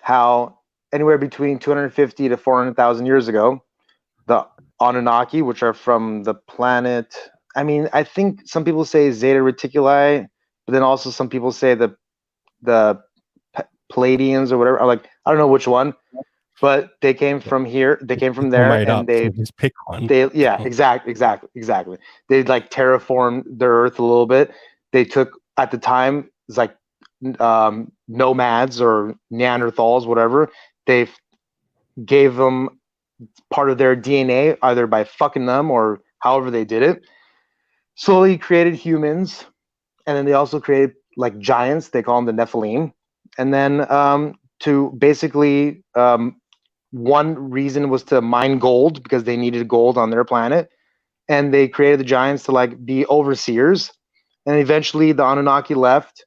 how anywhere between 250 to 400,000 years ago, the Anunnaki, which are from the planet, I mean, I think some people say Zeta Reticuli, but then also some people say the Palladians or whatever. I don't know which one, but they came from here. They came from there, and they just pick one. Exactly. They like terraformed the Earth a little bit. They took at the time it's like nomads or Neanderthals, whatever. They gave them part of their DNA either by fucking them or however they did it. Slowly created humans, and then they also created like giants. They call them the Nephilim. And then to basically one reason was to mine gold because they needed gold on their planet, and they created the giants to like be overseers. And eventually the Anunnaki left,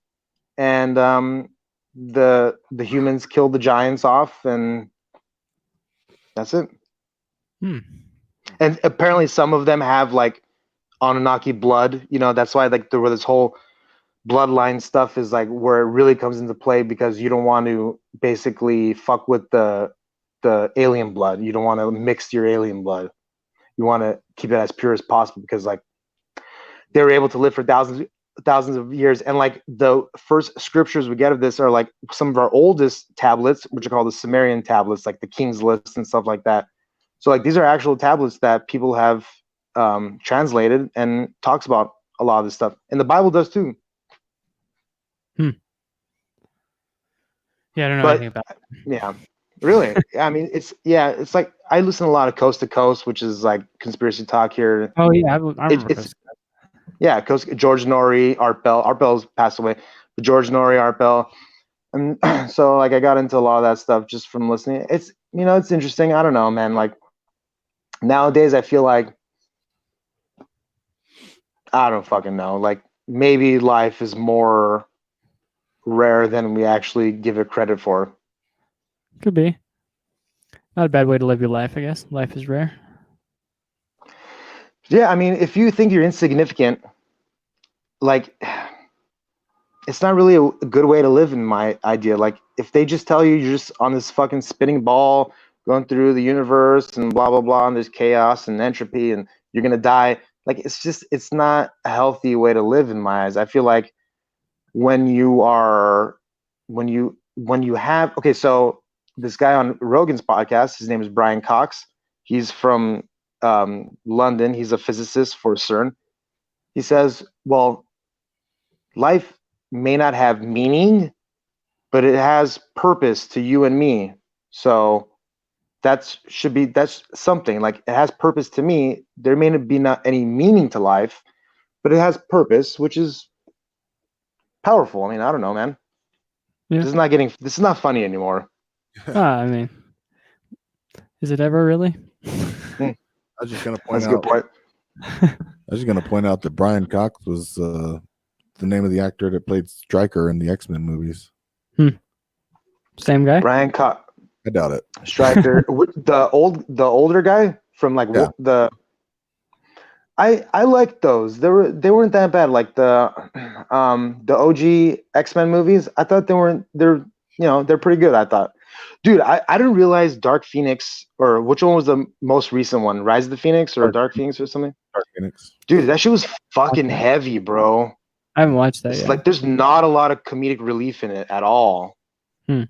and the humans killed the giants off, and that's it. And apparently some of them have like Anunnaki blood. You know, that's why like there were this whole bloodline stuff is like where it really comes into play, because you don't want to basically fuck with the alien blood. You don't want to mix your alien blood. You want to keep it as pure as possible, because like they were able to live for thousands of years. And like the first scriptures we get of this are like some of our oldest tablets, which are called the Sumerian tablets, like the King's List and stuff like that. So like these are actual tablets that people have translated and talks about a lot of this stuff, and the Bible does too. Yeah, I don't know anything about it. Yeah, really. I mean, it's like I listen to a lot of Coast to Coast, which is like conspiracy talk here. Oh yeah, I remember Coast to Coast. Yeah, George Norrie, Art Bell. Art Bell's passed away, but George Norrie, Art Bell, and so like I got into a lot of that stuff just from listening. It's it's interesting. I don't know, man. Like nowadays, I feel like I don't fucking know. Like maybe life is more rare than we actually give it credit for. Could be. Not a bad way to live your life, I guess. Life is rare. Yeah, I mean, if you think you're insignificant, like, it's not really a good way to live in my idea. Like, if they just tell you you're just on this fucking spinning ball going through the universe and blah, blah, blah, and there's chaos and entropy and you're going to die, like, it's not a healthy way to live in my eyes. I feel like when you have, okay, so this guy on Rogan's podcast, his name is Brian Cox. He's from London. He's a physicist for CERN. He says, well, life may not have meaning, but it has purpose to you and me. So that's something. Like, it has purpose to me. There may not be not any meaning to life, but it has purpose, which is powerful. I mean, I don't know, man. Yeah. This is not funny anymore. I mean, is it ever really? I was just gonna point That's a good out. point. I was just gonna point out that Brian Cox was the name of the actor that played Stryker in the X-Men movies. Same guy. Brian Cox, I doubt it. Stryker, the older guy from like Yeah. I liked those. They weren't that bad. Like the OG X-Men movies, I thought they're pretty good. I thought, dude, I didn't realize Dark Phoenix, or which one was the most recent one, Rise of the Phoenix or Dark Phoenix or something. Dark Phoenix. Dude, that shit was fucking heavy, bro. I haven't watched that It's yet. like there's not a lot of comedic relief in it at all. I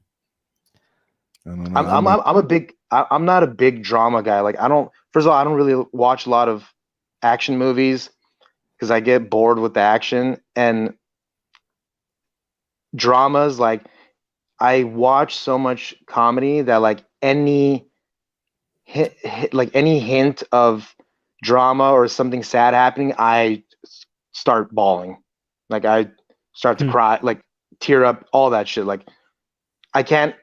don't know. I'm not a big drama guy. Like, first of all, I don't really watch a lot of action movies because I get bored with the action, and dramas, like, I watch so much comedy that like any hint of drama or something sad happening, I start bawling. Like, I start to cry, like tear up, all that shit. Like, I can't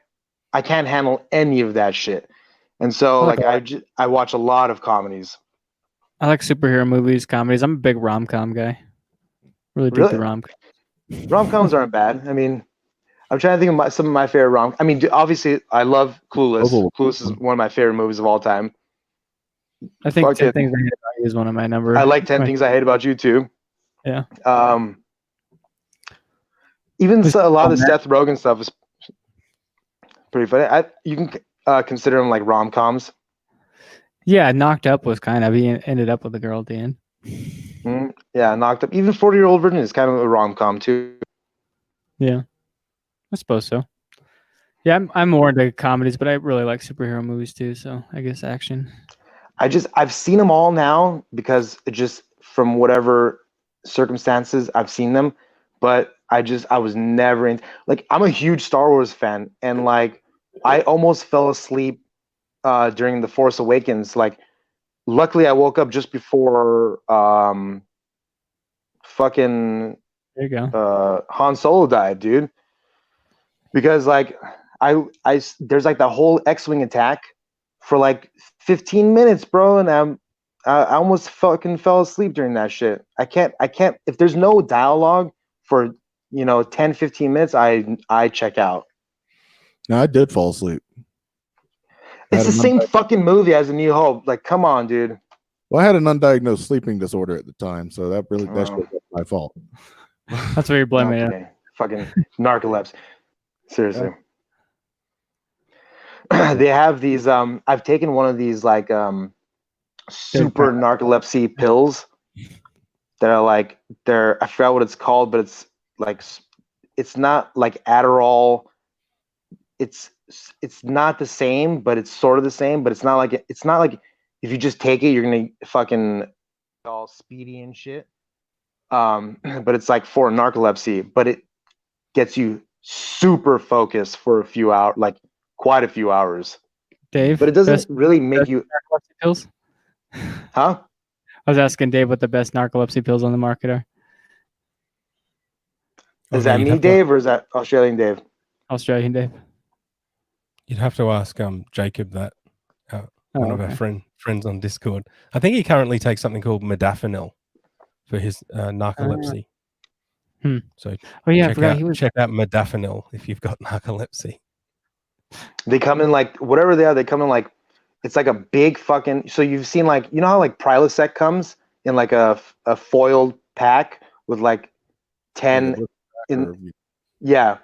handle any of that shit. And so like I watch a lot of comedies. I like superhero movies, comedies. I'm a big rom-com guy. Really dig the rom-com. Rom-coms aren't bad. I mean, I'm trying to think of some of my favorite I mean, obviously, I love Clueless. Clueless is one of my favorite movies of all time. I think 10 Things I Hate About You is one of my number. I like 10 Things I Hate About You too. Yeah. Even a lot of the Seth Rogen stuff is pretty funny. You can consider them like rom-coms. Yeah, Knocked Up was kind of. He ended up with a girl at the end. Yeah, Knocked Up. Even 40-Year-Old Virgin is kind of a rom-com too. Yeah, I suppose so. Yeah, I'm more into comedies, but I really like superhero movies too. So I guess action. I've seen them all now because it just from whatever circumstances I've seen them, but I was never in. Like, I'm a huge Star Wars fan, and like I almost fell asleep during The Force Awakens. Like, luckily I woke up just before fucking there you go. Han Solo died, dude. Because like there's like the whole X-wing attack for like 15 minutes, bro, and I almost fucking fell asleep during that shit. I can't if there's no dialogue for 10 15 minutes, I check out. No, I did fall asleep. It's the same fucking movie as A New Hope. Like, come on, dude. Well, I had an undiagnosed sleeping disorder at the time, so that shit was my fault. That's what you're blaming it. Fucking narcolepsy. Seriously. They have these I've taken one of these like super narcolepsy pills that are like I forgot what it's called, but it's like, it's not like Adderall. It's not the same, but it's sort of the same, but it's not like if you just take it you're gonna fucking all speedy and shit. But it's like for narcolepsy, but it gets you super focused for a few hours, like quite a few hours. Dave, but it doesn't really make you narcolepsy pills. Huh? I was asking Dave what the best narcolepsy pills on the market are. Is that me, Dave, or is that Australian Dave? Australian Dave. You'd have to ask Jacob that, one of our friends on Discord. I think he currently takes something called modafinil for his narcolepsy. So check out modafinil if you've got narcolepsy. They come in like whatever they are. They come in like it's like a big fucking. So you've seen like how like Prilosec comes in like a foiled pack with like 10 in. Yeah,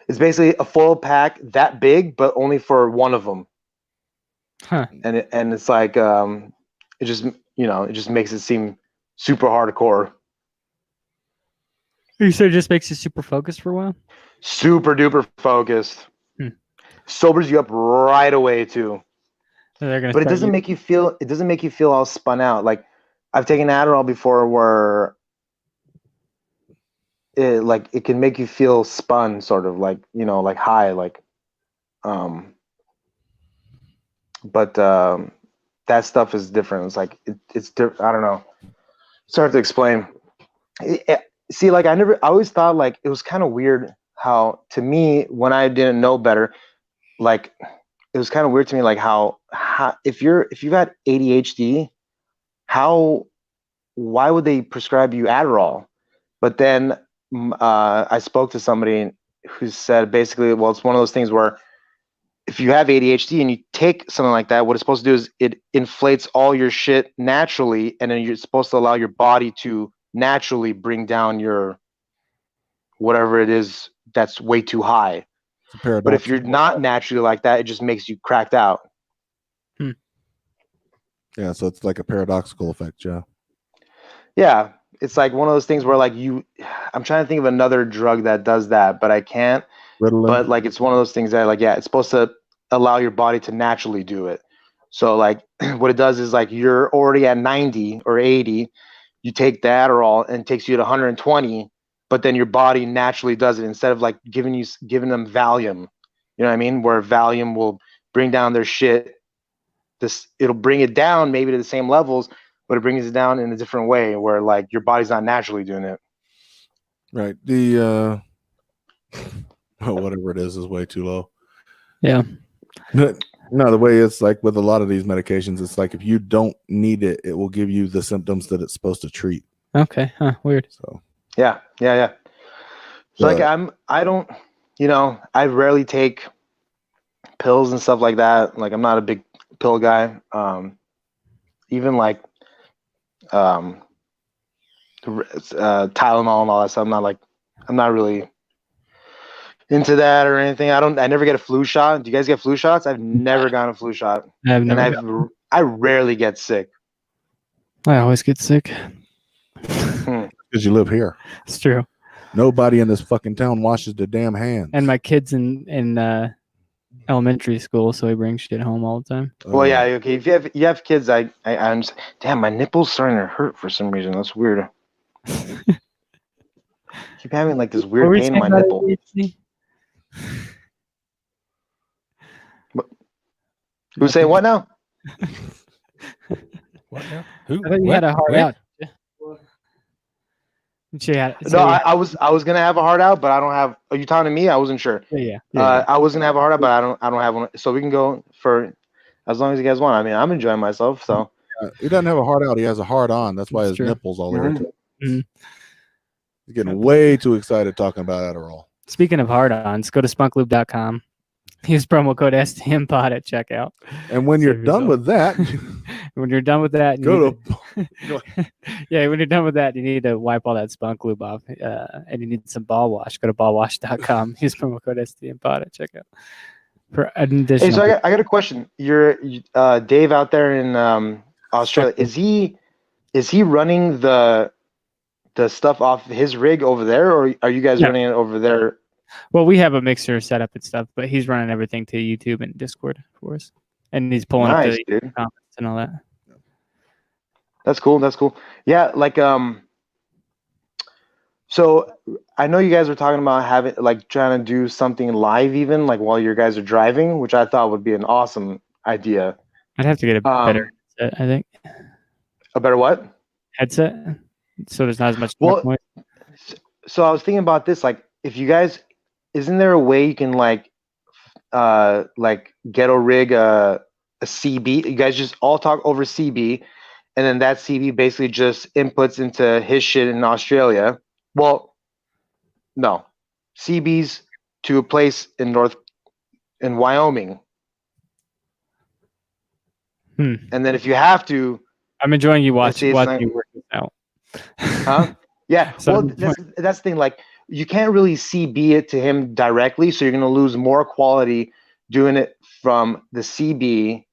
it's basically a foil pack that big, but only for one of them. Huh. And it's like it just makes it seem super hardcore. You said it just makes you super focused for a while? Super duper focused. Sobers you up right away too. They're gonna but it start doesn't make you feel. It doesn't make you feel all spun out. Like I've taken Adderall before, where it can make you feel spun, sort of like like high, like um. But that stuff is different. It's like it's different. I don't know. It's hard to explain. See, like I always thought like it was kind of weird how to me when I didn't know better, like it was kind of weird to me like how if you've got ADHD, why would they prescribe you Adderall? But then I spoke to somebody who said basically, well, it's one of those things where if you have ADHD and you take something like that, what it's supposed to do is it inflates all your shit naturally, and then you're supposed to allow your body to naturally bring down your whatever it is that's way too high. But if you're not naturally like that, it just makes you cracked out. Yeah, so it's like a paradoxical effect, Joe. Yeah, it's like one of those things where like I'm trying to think of another drug that does that, but I can't. Ritalin. But like it's one of those things that like it's supposed to allow your body to naturally do it. So like what it does is like you're already at 90 or 80, you take the Adderall and it takes you to 120, but then your body naturally does it instead of like giving them Valium. You know what I mean? Where Valium will bring down their shit. It'll bring it down maybe to the same levels, but it brings it down in a different way where like your body's not naturally doing it. Right. The whatever it is way too low. Yeah. No, the way it's like with a lot of these medications, it's like if you don't need it, it will give you the symptoms that it's supposed to treat. Okay. Huh. Weird. So yeah. So like I don't, I rarely take pills and stuff like that. Like I'm not a big pill guy. Even like Tylenol and all that stuff. I'm not really into that or anything. I never get a flu shot. Do you guys get flu shots? I've never gotten a flu shot. I rarely get sick. I always get sick. Because you live here. It's true. Nobody in this fucking town washes their damn hands. And my kid's in elementary school, so he brings shit home all the time. Well, yeah, okay. If you have kids, I understand. Damn, my nipple's starting to hurt for some reason. That's weird. Keep having like this weird pain in my nipple. Who's saying what now? What now? Who? I thought you had a heart out. No, I was gonna have a heart out, but I don't have. Are you talking to me? I wasn't sure. Yeah. I was gonna have a heart out, but I don't have one. So we can go for as long as you guys want. I mean, I'm enjoying myself. So he doesn't have a heart out. He has a heart on. That's why his nipples all over. Mm-hmm. He's getting way too excited talking about Adderall. Speaking of hard-ons, go to spunklube.com. Use promo code STMPod at checkout. And when you're done with that, when you're done with that, when you're done with that, you need to wipe all that spunk lube off, and you need some ball wash. Go to ballwash.com. Use promo code STMPod at checkout for an additional. Hey, so I got a question. You're Dave out there in Australia. Is he running the stuff off his rig over there, or are you guys running it over there? Well, we have a mixer set up and stuff, but he's running everything to YouTube and Discord for us, and he's pulling up the comments and all that. That's cool. Yeah, like so I know you guys were talking about having trying to do something live, even like while you guys are driving, which I thought would be an awesome idea. I'd have to get a better headset, I think. A better what? Headset, so there's not as much. Well, so I was thinking about this, like if you guys. Isn't there a way you can ghetto rig a CB? You guys just all talk over CB, and then that CB basically just inputs into his shit in Australia. Well, no, CB's to a place in Wyoming, and then if you have to, I'm enjoying you watching you work this out. Huh? Yeah. So well, that's the thing. Like. You can't really CB it to him directly, so you're going to lose more quality doing it from the CB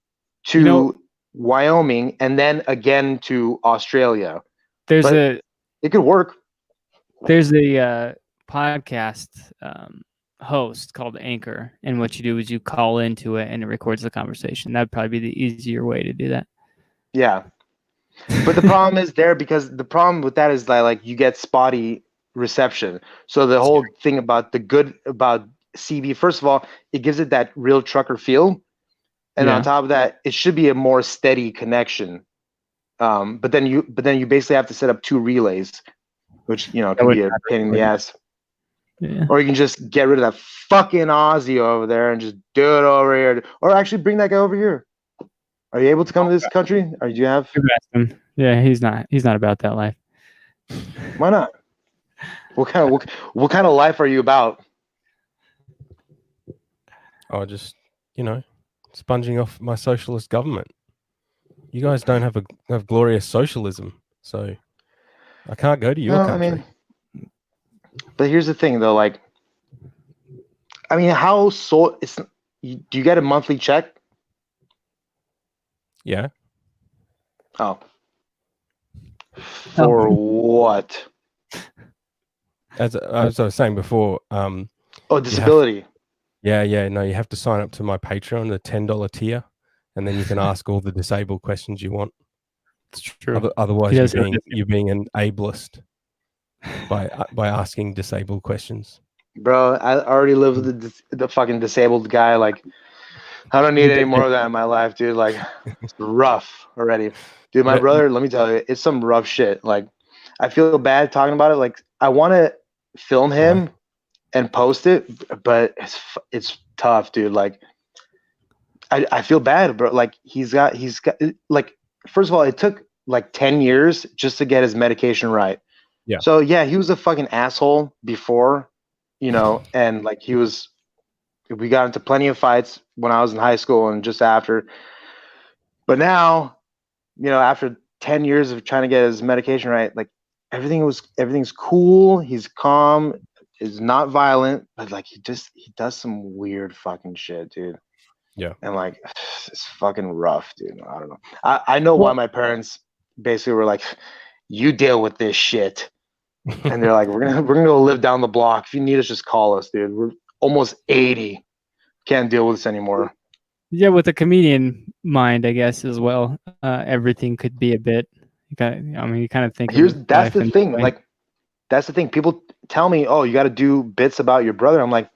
to Wyoming and then again to Australia. It could work. There's a podcast host called Anchor, and what you do is you call into it and it records the conversation. That'd probably be the easier way to do that. Yeah. But the problem is there because the problem with that is that like you get spotty reception. So the whole thing about CB, first of all, it gives it that real trucker feel, and on top of that, it should be a more steady connection. But then you basically have to set up 2 relays, which can be a pain in the ass. Yeah. Or you can just get rid of that fucking Aussie over there and just do it over here, or actually bring that guy over here. Are you able to come to this country? Or do you have? Yeah, he's not about that life. Why not? What kind of life are you about? Oh, just sponging off my socialist government. You guys don't have glorious socialism, so I can't go to your country. But here's the thing, though. Like, I mean, do you get a monthly check? Yeah. Oh. For what? As I was saying before. Disability. No, you have to sign up to my Patreon, the $10 tier, and then you can ask all the disabled questions you want. It's true. Otherwise, you're being an ableist by asking disabled questions. Bro, I already live with the fucking disabled guy. Like, I don't need any more of that in my life, dude. Like, it's rough already. Dude, my brother, let me tell you, it's some rough shit. Like, I feel bad talking about it. Like, I want to film him and post it, but it's tough, dude. Like, I feel bad, bro. Like, he's got like, first of all, it took like 10 years just to get his medication right. Yeah. So yeah, he was a fucking asshole before, and like we got into plenty of fights when I was in high school and just after. But now, after 10 years of trying to get his medication right, like everything's cool. He's calm, is not violent, but like he does some weird fucking shit, dude. Yeah. And like, it's fucking rough, dude. I don't know. I know why my parents basically were like, you deal with this shit. And they're like, we're gonna go live down the block. If you need us, just call us, dude. We're almost 80. Can't deal with this anymore. Yeah, with a comedian mind, I guess, as well. Everything could be a bit. You kind of think. That's the thing. Like, that's the thing. People tell me, "Oh, you got to do bits about your brother." I'm like,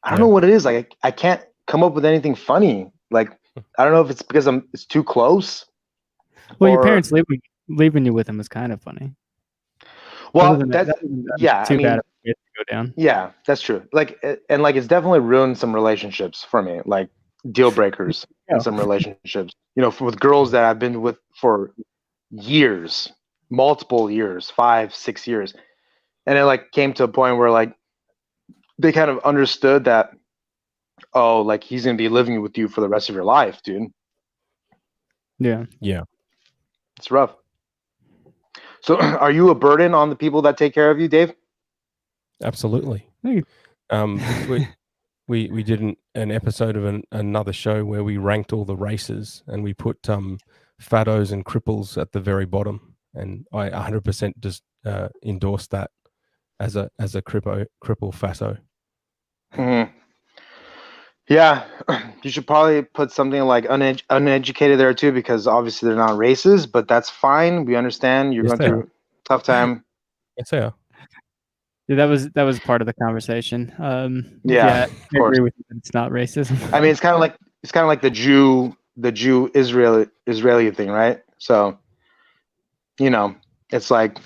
I don't know what it is. Like, I can't come up with anything funny. Like, I don't know if it's because it's too close. Well, your parents leaving you with him is kind of funny. Well, that's too bad to go down. Yeah, that's true. Like, and like, it's definitely ruined some relationships for me. Like, deal breakers in some relationships. With girls that I've been with for years, multiple years, 5-6 years, and it like came to a point where like they kind of understood that, oh, like he's gonna be living with you for the rest of your life, dude. Yeah. It's rough. So, are you a burden on the people that take care of you, Dave? Absolutely. We did an episode of another show where we ranked all the races, and we put fattos and cripples at the very bottom, and I 100% just endorsed that as a cripple fatto. Mm-hmm. Yeah, you should probably put something like uneducated there too, because obviously they're not racist, but that's fine. We understand you're going through a tough time. Yes, they are. Yeah, that was part of the conversation. I agree with you that it's not racism. I mean, it's kind of like the Jew Israeli thing, right? So, it's like,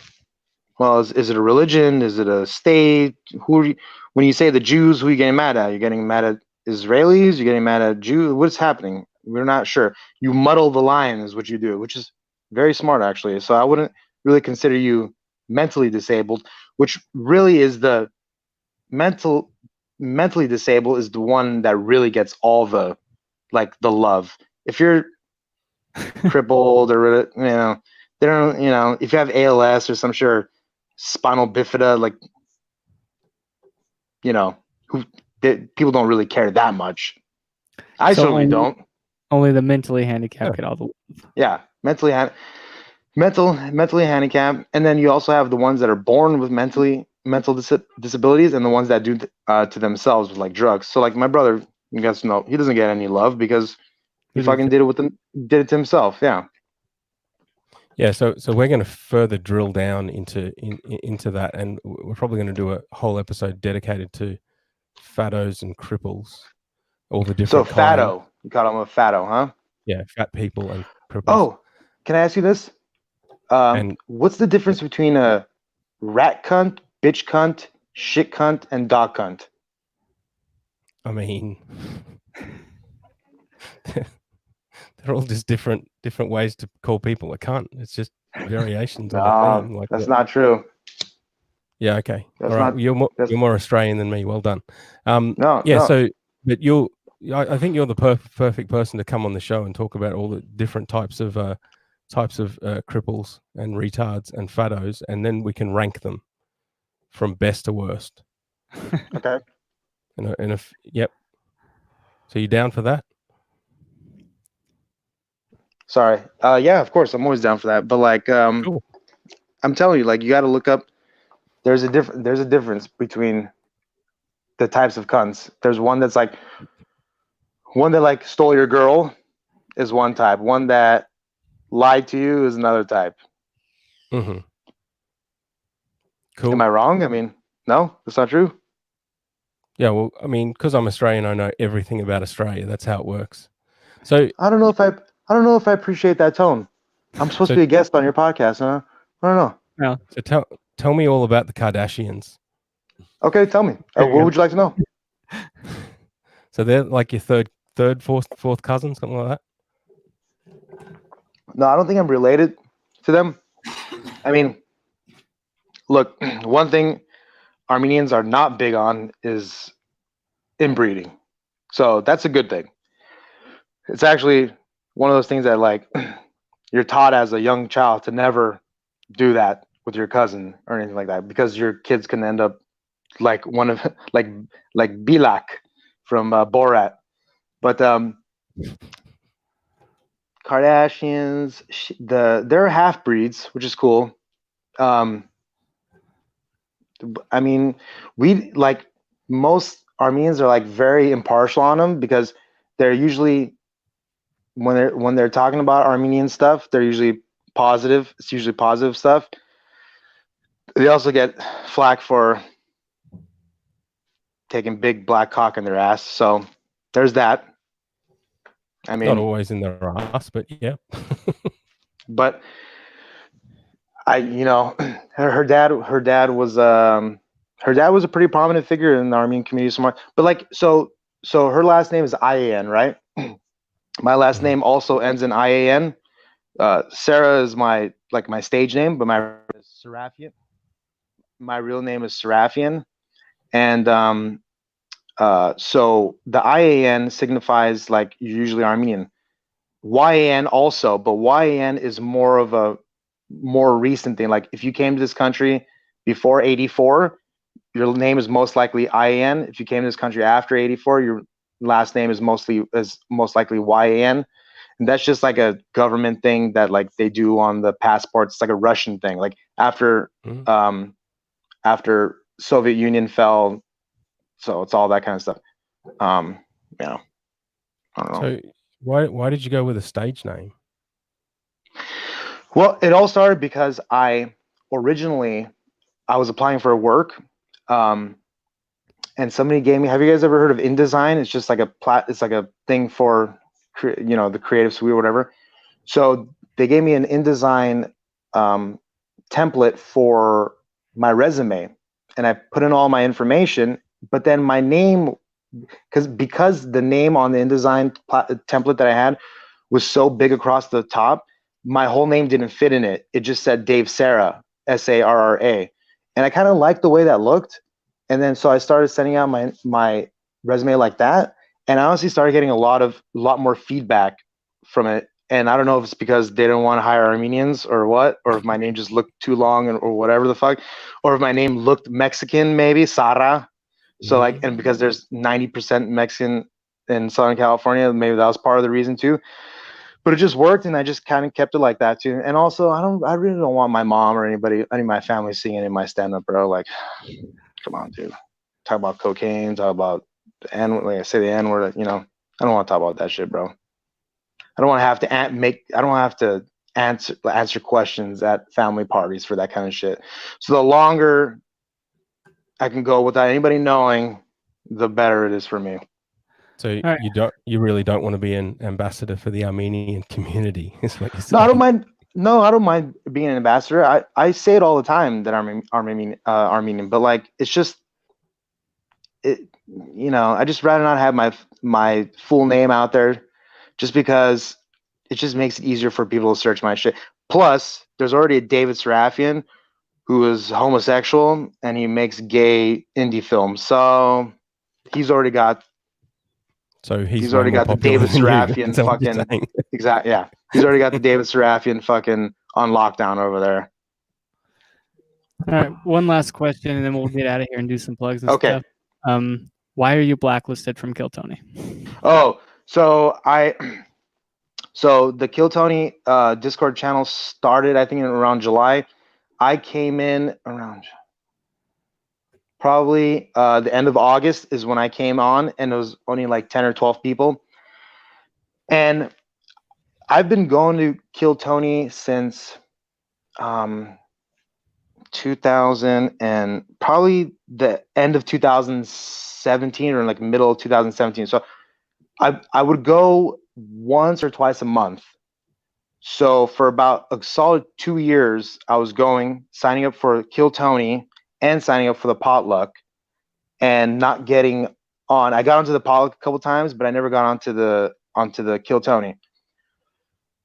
well, is it a religion? Is it a state? When you say the Jews, who are you getting mad at? You're getting mad at Israelis? You're getting mad at Jews? What's happening? We're not sure. You muddle the line is what you do, which is very smart, actually. So I wouldn't really consider you mentally disabled, which really is the mentally disabled is the one that really gets all the love. If you're crippled or they don't, if you have ALS or some spinal bifida, like, people don't really care that much. I certainly don't. Only the mentally handicapped get all the love. Yeah, mentally handicapped, and then you also have the ones that are born with mentally mental disabilities and the ones that do to themselves with like drugs. So like my brother, you guys know, he doesn't get any love because he fucking did it to himself. Yeah. Yeah, so we're going to further drill down into that, and we're probably going to do a whole episode dedicated to fattos and cripples, all the different So kinds. fatto, you call him a fatto, huh? Yeah, fat people and cripples. Oh, can I ask you this? And What's the difference between a rat cunt, bitch cunt, shit cunt, and dog cunt? I mean, they're all just different ways to call people a cunt. It's just variations of a thing. Like that's not true. Yeah. Okay. That's All right. not. You're more Australian than me. Well done. No. Yeah. No. So, but I think you're the perfect person to come on the show and talk about all the different types of cripples and retards and fattos, and then we can rank them from best to worst. Okay. And if yep. So you down for that? Sorry. Yeah, of course. I'm always down for that. But like, Cool. I'm telling you, like, you got to look up. There's a difference between the types of cunts. There's one that like stole your girl is one type. One that lied to you is another type. Mm-hmm. Cool. Am I wrong? I mean, no, that's not true. Yeah. Well, I mean, because I'm Australian, I know everything about Australia. That's how it works. So I don't know if I appreciate that tone. I'm supposed to be a guest on your podcast, huh? I don't know. Well, so tell me all about the Kardashians. Okay, tell me. What would you like to know? So they're like your third, fourth cousin, something like that? No, I don't think I'm related to them. I mean, look, one thing Armenians are not big on is inbreeding. So that's a good thing. It's actually one of those things that like you're taught as a young child to never do that with your cousin or anything like that, because your kids can end up like one of like Bilak from Borat. But Kardashians, they're half breeds, which is cool. I mean, we like most Armenians are like very impartial on them because they're usually when they're talking about Armenian stuff, they're usually positive. It's usually positive stuff. They also get flack for taking big black cock in their ass. So there's that. I mean, not always in their ass, but yeah. But her dad was a pretty prominent figure in the Armenian community somewhere. But like, so her last name is Ian, right? My last name also ends in Ian. Sarah is my stage name, but my is Serafian. My real name is Serafian, and so the IAN signifies like usually Armenian. YAN also, but YAN is more of a more recent thing. Like if you came to this country before 84, your name is most likely IAN. If you came to this country after 84, your last name is most likely YAN. And that's just like a government thing that like they do on the passports. It's like a Russian thing. Like after after Soviet Union fell, so it's all that kind of stuff. Yeah, I don't know. So why did you go with a stage name? Well, it all started because originally I was applying for work, and somebody gave me. Have you guys ever heard of InDesign? It's just like it's like a thing for the creative suite or whatever. So they gave me an InDesign template for my resume, and I put in all my information. But then my name, because the name on the InDesign template that I had was so big across the top, my whole name didn't fit in it. It just said Dave Sarah, Sarra, and I kind of liked the way that looked. And then so I started sending out my resume like that, and I honestly started getting a lot more feedback from it. And I don't know if it's because they don't want to hire Armenians or what, or if my name just looked too long or whatever the fuck, or if my name looked Mexican, maybe Sara. So like, and because there's 90% Mexican in Southern California, maybe that was part of the reason too. but it just worked, and I just kind of kept it like that too. And also, I really don't want my mom or any of my family seeing it in my stand up, bro. Like, come on, dude. Talk about cocaine, talk about the N, like I say the N word, you know. I don't want to talk about that shit, bro. I don't want to have to I don't have to answer questions at family parties for that kind of shit. So the longer I can go without anybody knowing, the better it is for me. So right. you really don't want to be an ambassador for the Armenian community, is what you're saying. No, I don't mind. No, I don't mind being an ambassador. I say it all the time that I'm Armenian, but like it's just it. You know, I just rather not have my full name out there, just because it just makes it easier for people to search my shit. Plus, there's already a David Serafian who is homosexual and he makes gay indie films, so he's already got. So He's way already more got the popular David than you. Serafian Is that what you're fucking saying? exactly. Yeah, he's already got the David Serafian fucking on lockdown over there. All right, one last question, and then we'll get out of here and do some plugs and Okay. stuff. Why are you blacklisted from Kill Tony? Oh, so the Kill Tony Discord channel started, I think, in around July. I came in around probably the end of August is when I came on, and it was only like 10 or 12 people. And I've been going to Kill Tony since 2000 and probably the end of 2017 or like middle of 2017. So I would go once or twice a month. So for about a solid 2 years, I was going, signing up for Kill Tony and signing up for the potluck and not getting on. I got onto the potluck a couple times, but I never got onto the Kill Tony.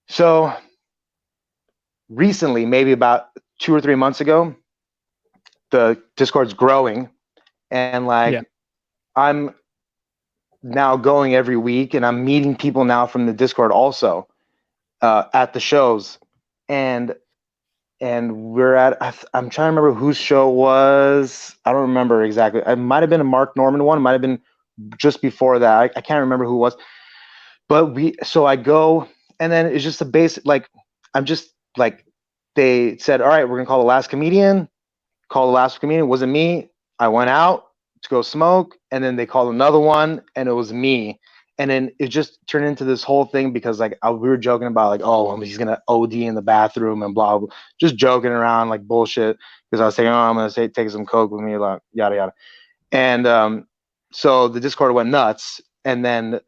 So recently, maybe about 2 or 3 months ago, the Discord's growing, and like I'm now going every week, and I'm meeting people now from the Discord also at the shows, and we're at. I'm trying to remember whose show was. I don't remember exactly. It might have been a Mark Norman one. It might have been just before that. I can't remember who it was. But so I go, and then it's just a basic, like, I'm just like, they said, all right, we're gonna call the last comedian. Call the last comedian. It wasn't me. I went out to go smoke, and then they called another one, and it was me. And then it just turned into this whole thing because like we were joking about like, oh, he's gonna OD in the bathroom and blah blah, just joking around like bullshit because I was saying, oh, I'm gonna take some coke with me, like yada yada. And so the Discord went nuts, and then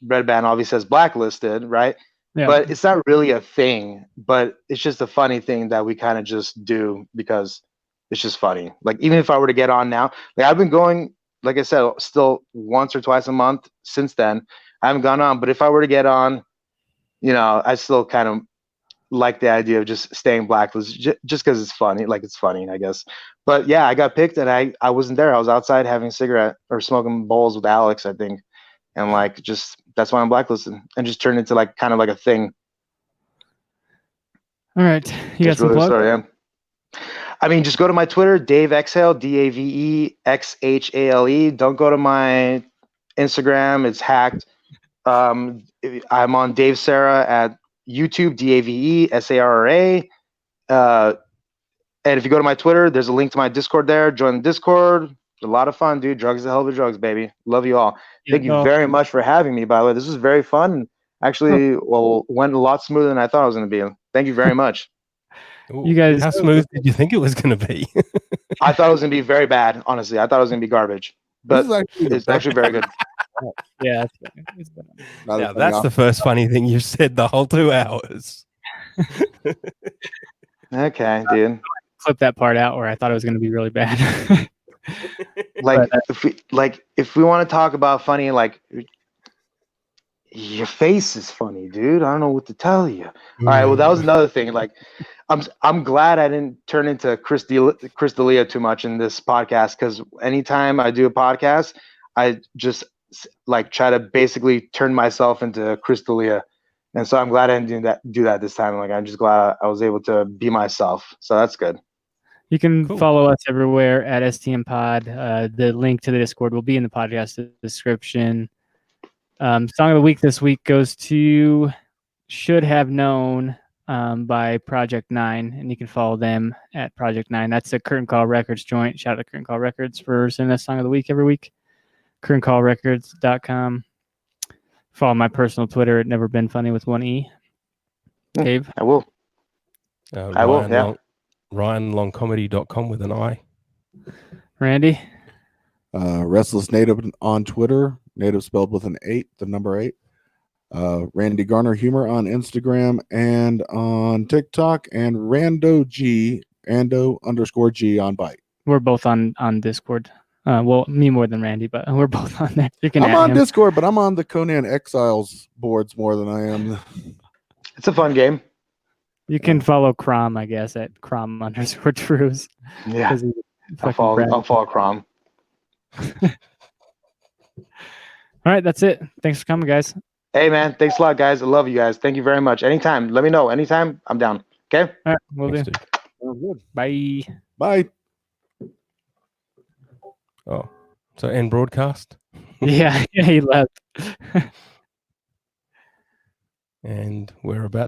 Red Band obviously says blacklisted, right? Yeah. But it's not really a thing, but it's just a funny thing that we kind of just do because it's just funny. Like even if I were to get on now, like I've been going, like I said, still once or twice a month since then. I haven't gone on, but if I were to get on, you know, I still kind of like the idea of just staying blacklisted just because it's funny. Like it's funny, I guess. But yeah, I got picked, and I wasn't there. I was outside having a cigarette or smoking bowls with Alex, I think, and like just that's why I'm blacklisted, and just turned into like kind of like a thing. All right, you got some really plugs? sorry, yeah. I mean, just go to my Twitter, Dave Exhale, DAVEXHALE. Don't go to my Instagram; it's hacked. I'm on Dave Sarah at YouTube, DAVESARRA. And if you go to my Twitter, there's a link to my Discord there. Join the Discord. It's a lot of fun, dude. Drugs is a hell of a drugs, baby. Love you all. Thank you very much for having me, by the way. This was very fun. Actually, went a lot smoother than I thought it was going to be. Thank you very much. You guys, how smooth did you think it was going to be? I thought it was going to be very bad, honestly. I thought it was going to be garbage. But it's actually very good. Yeah. Now, that's the first funny thing you've said the whole 2 hours. Okay, dude. Clip that part out where I thought it was going to be really bad. Like, if we want to talk about funny, like, your face is funny, dude. I don't know what to tell you. All right, well, that was another thing. Like, I'm glad I didn't turn into Chris D'Elia too much in this podcast, because anytime I do a podcast, I just like try to basically turn myself into Chris D'Elia. And so I'm glad I didn't do that this time. Like, I'm just glad I was able to be myself. So that's good. You can follow us everywhere at STM Pod. The link to the Discord will be in the podcast description. Song of the week this week goes to should have known by Project 9, and you can follow them at Project 9. That's the Curtain Call Records joint. Shout out to Curtain Call Records for sending us Song of the Week every week. CurtainCallRecords.com. Follow my personal Twitter at Never Been Funny with 1 E. Dave? I will. I will, yeah. RyanLongComedy.com with an I. Randy? Restless Native on Twitter, Native spelled with an 8, the number 8. Randy Garner Humor on Instagram and on TikTok, and Rando _G on Byte. We're both on Discord. Well, me more than Randy, but we're both on there. You can I'm add on him. Discord, but I'm on the Conan Exiles boards more than I am. It's a fun game. You can follow Crom, I guess, at Crom_Trues. Yeah. I'll follow Crom. All right, that's it. Thanks for coming, guys. Hey, man. Thanks a lot, guys. I love you guys. Thank you very much. Anytime. Let me know. Anytime. I'm down. Okay? All right, we'll do. Steve. Good. Bye. Bye. Oh, so end broadcast. Yeah, he left. And we're about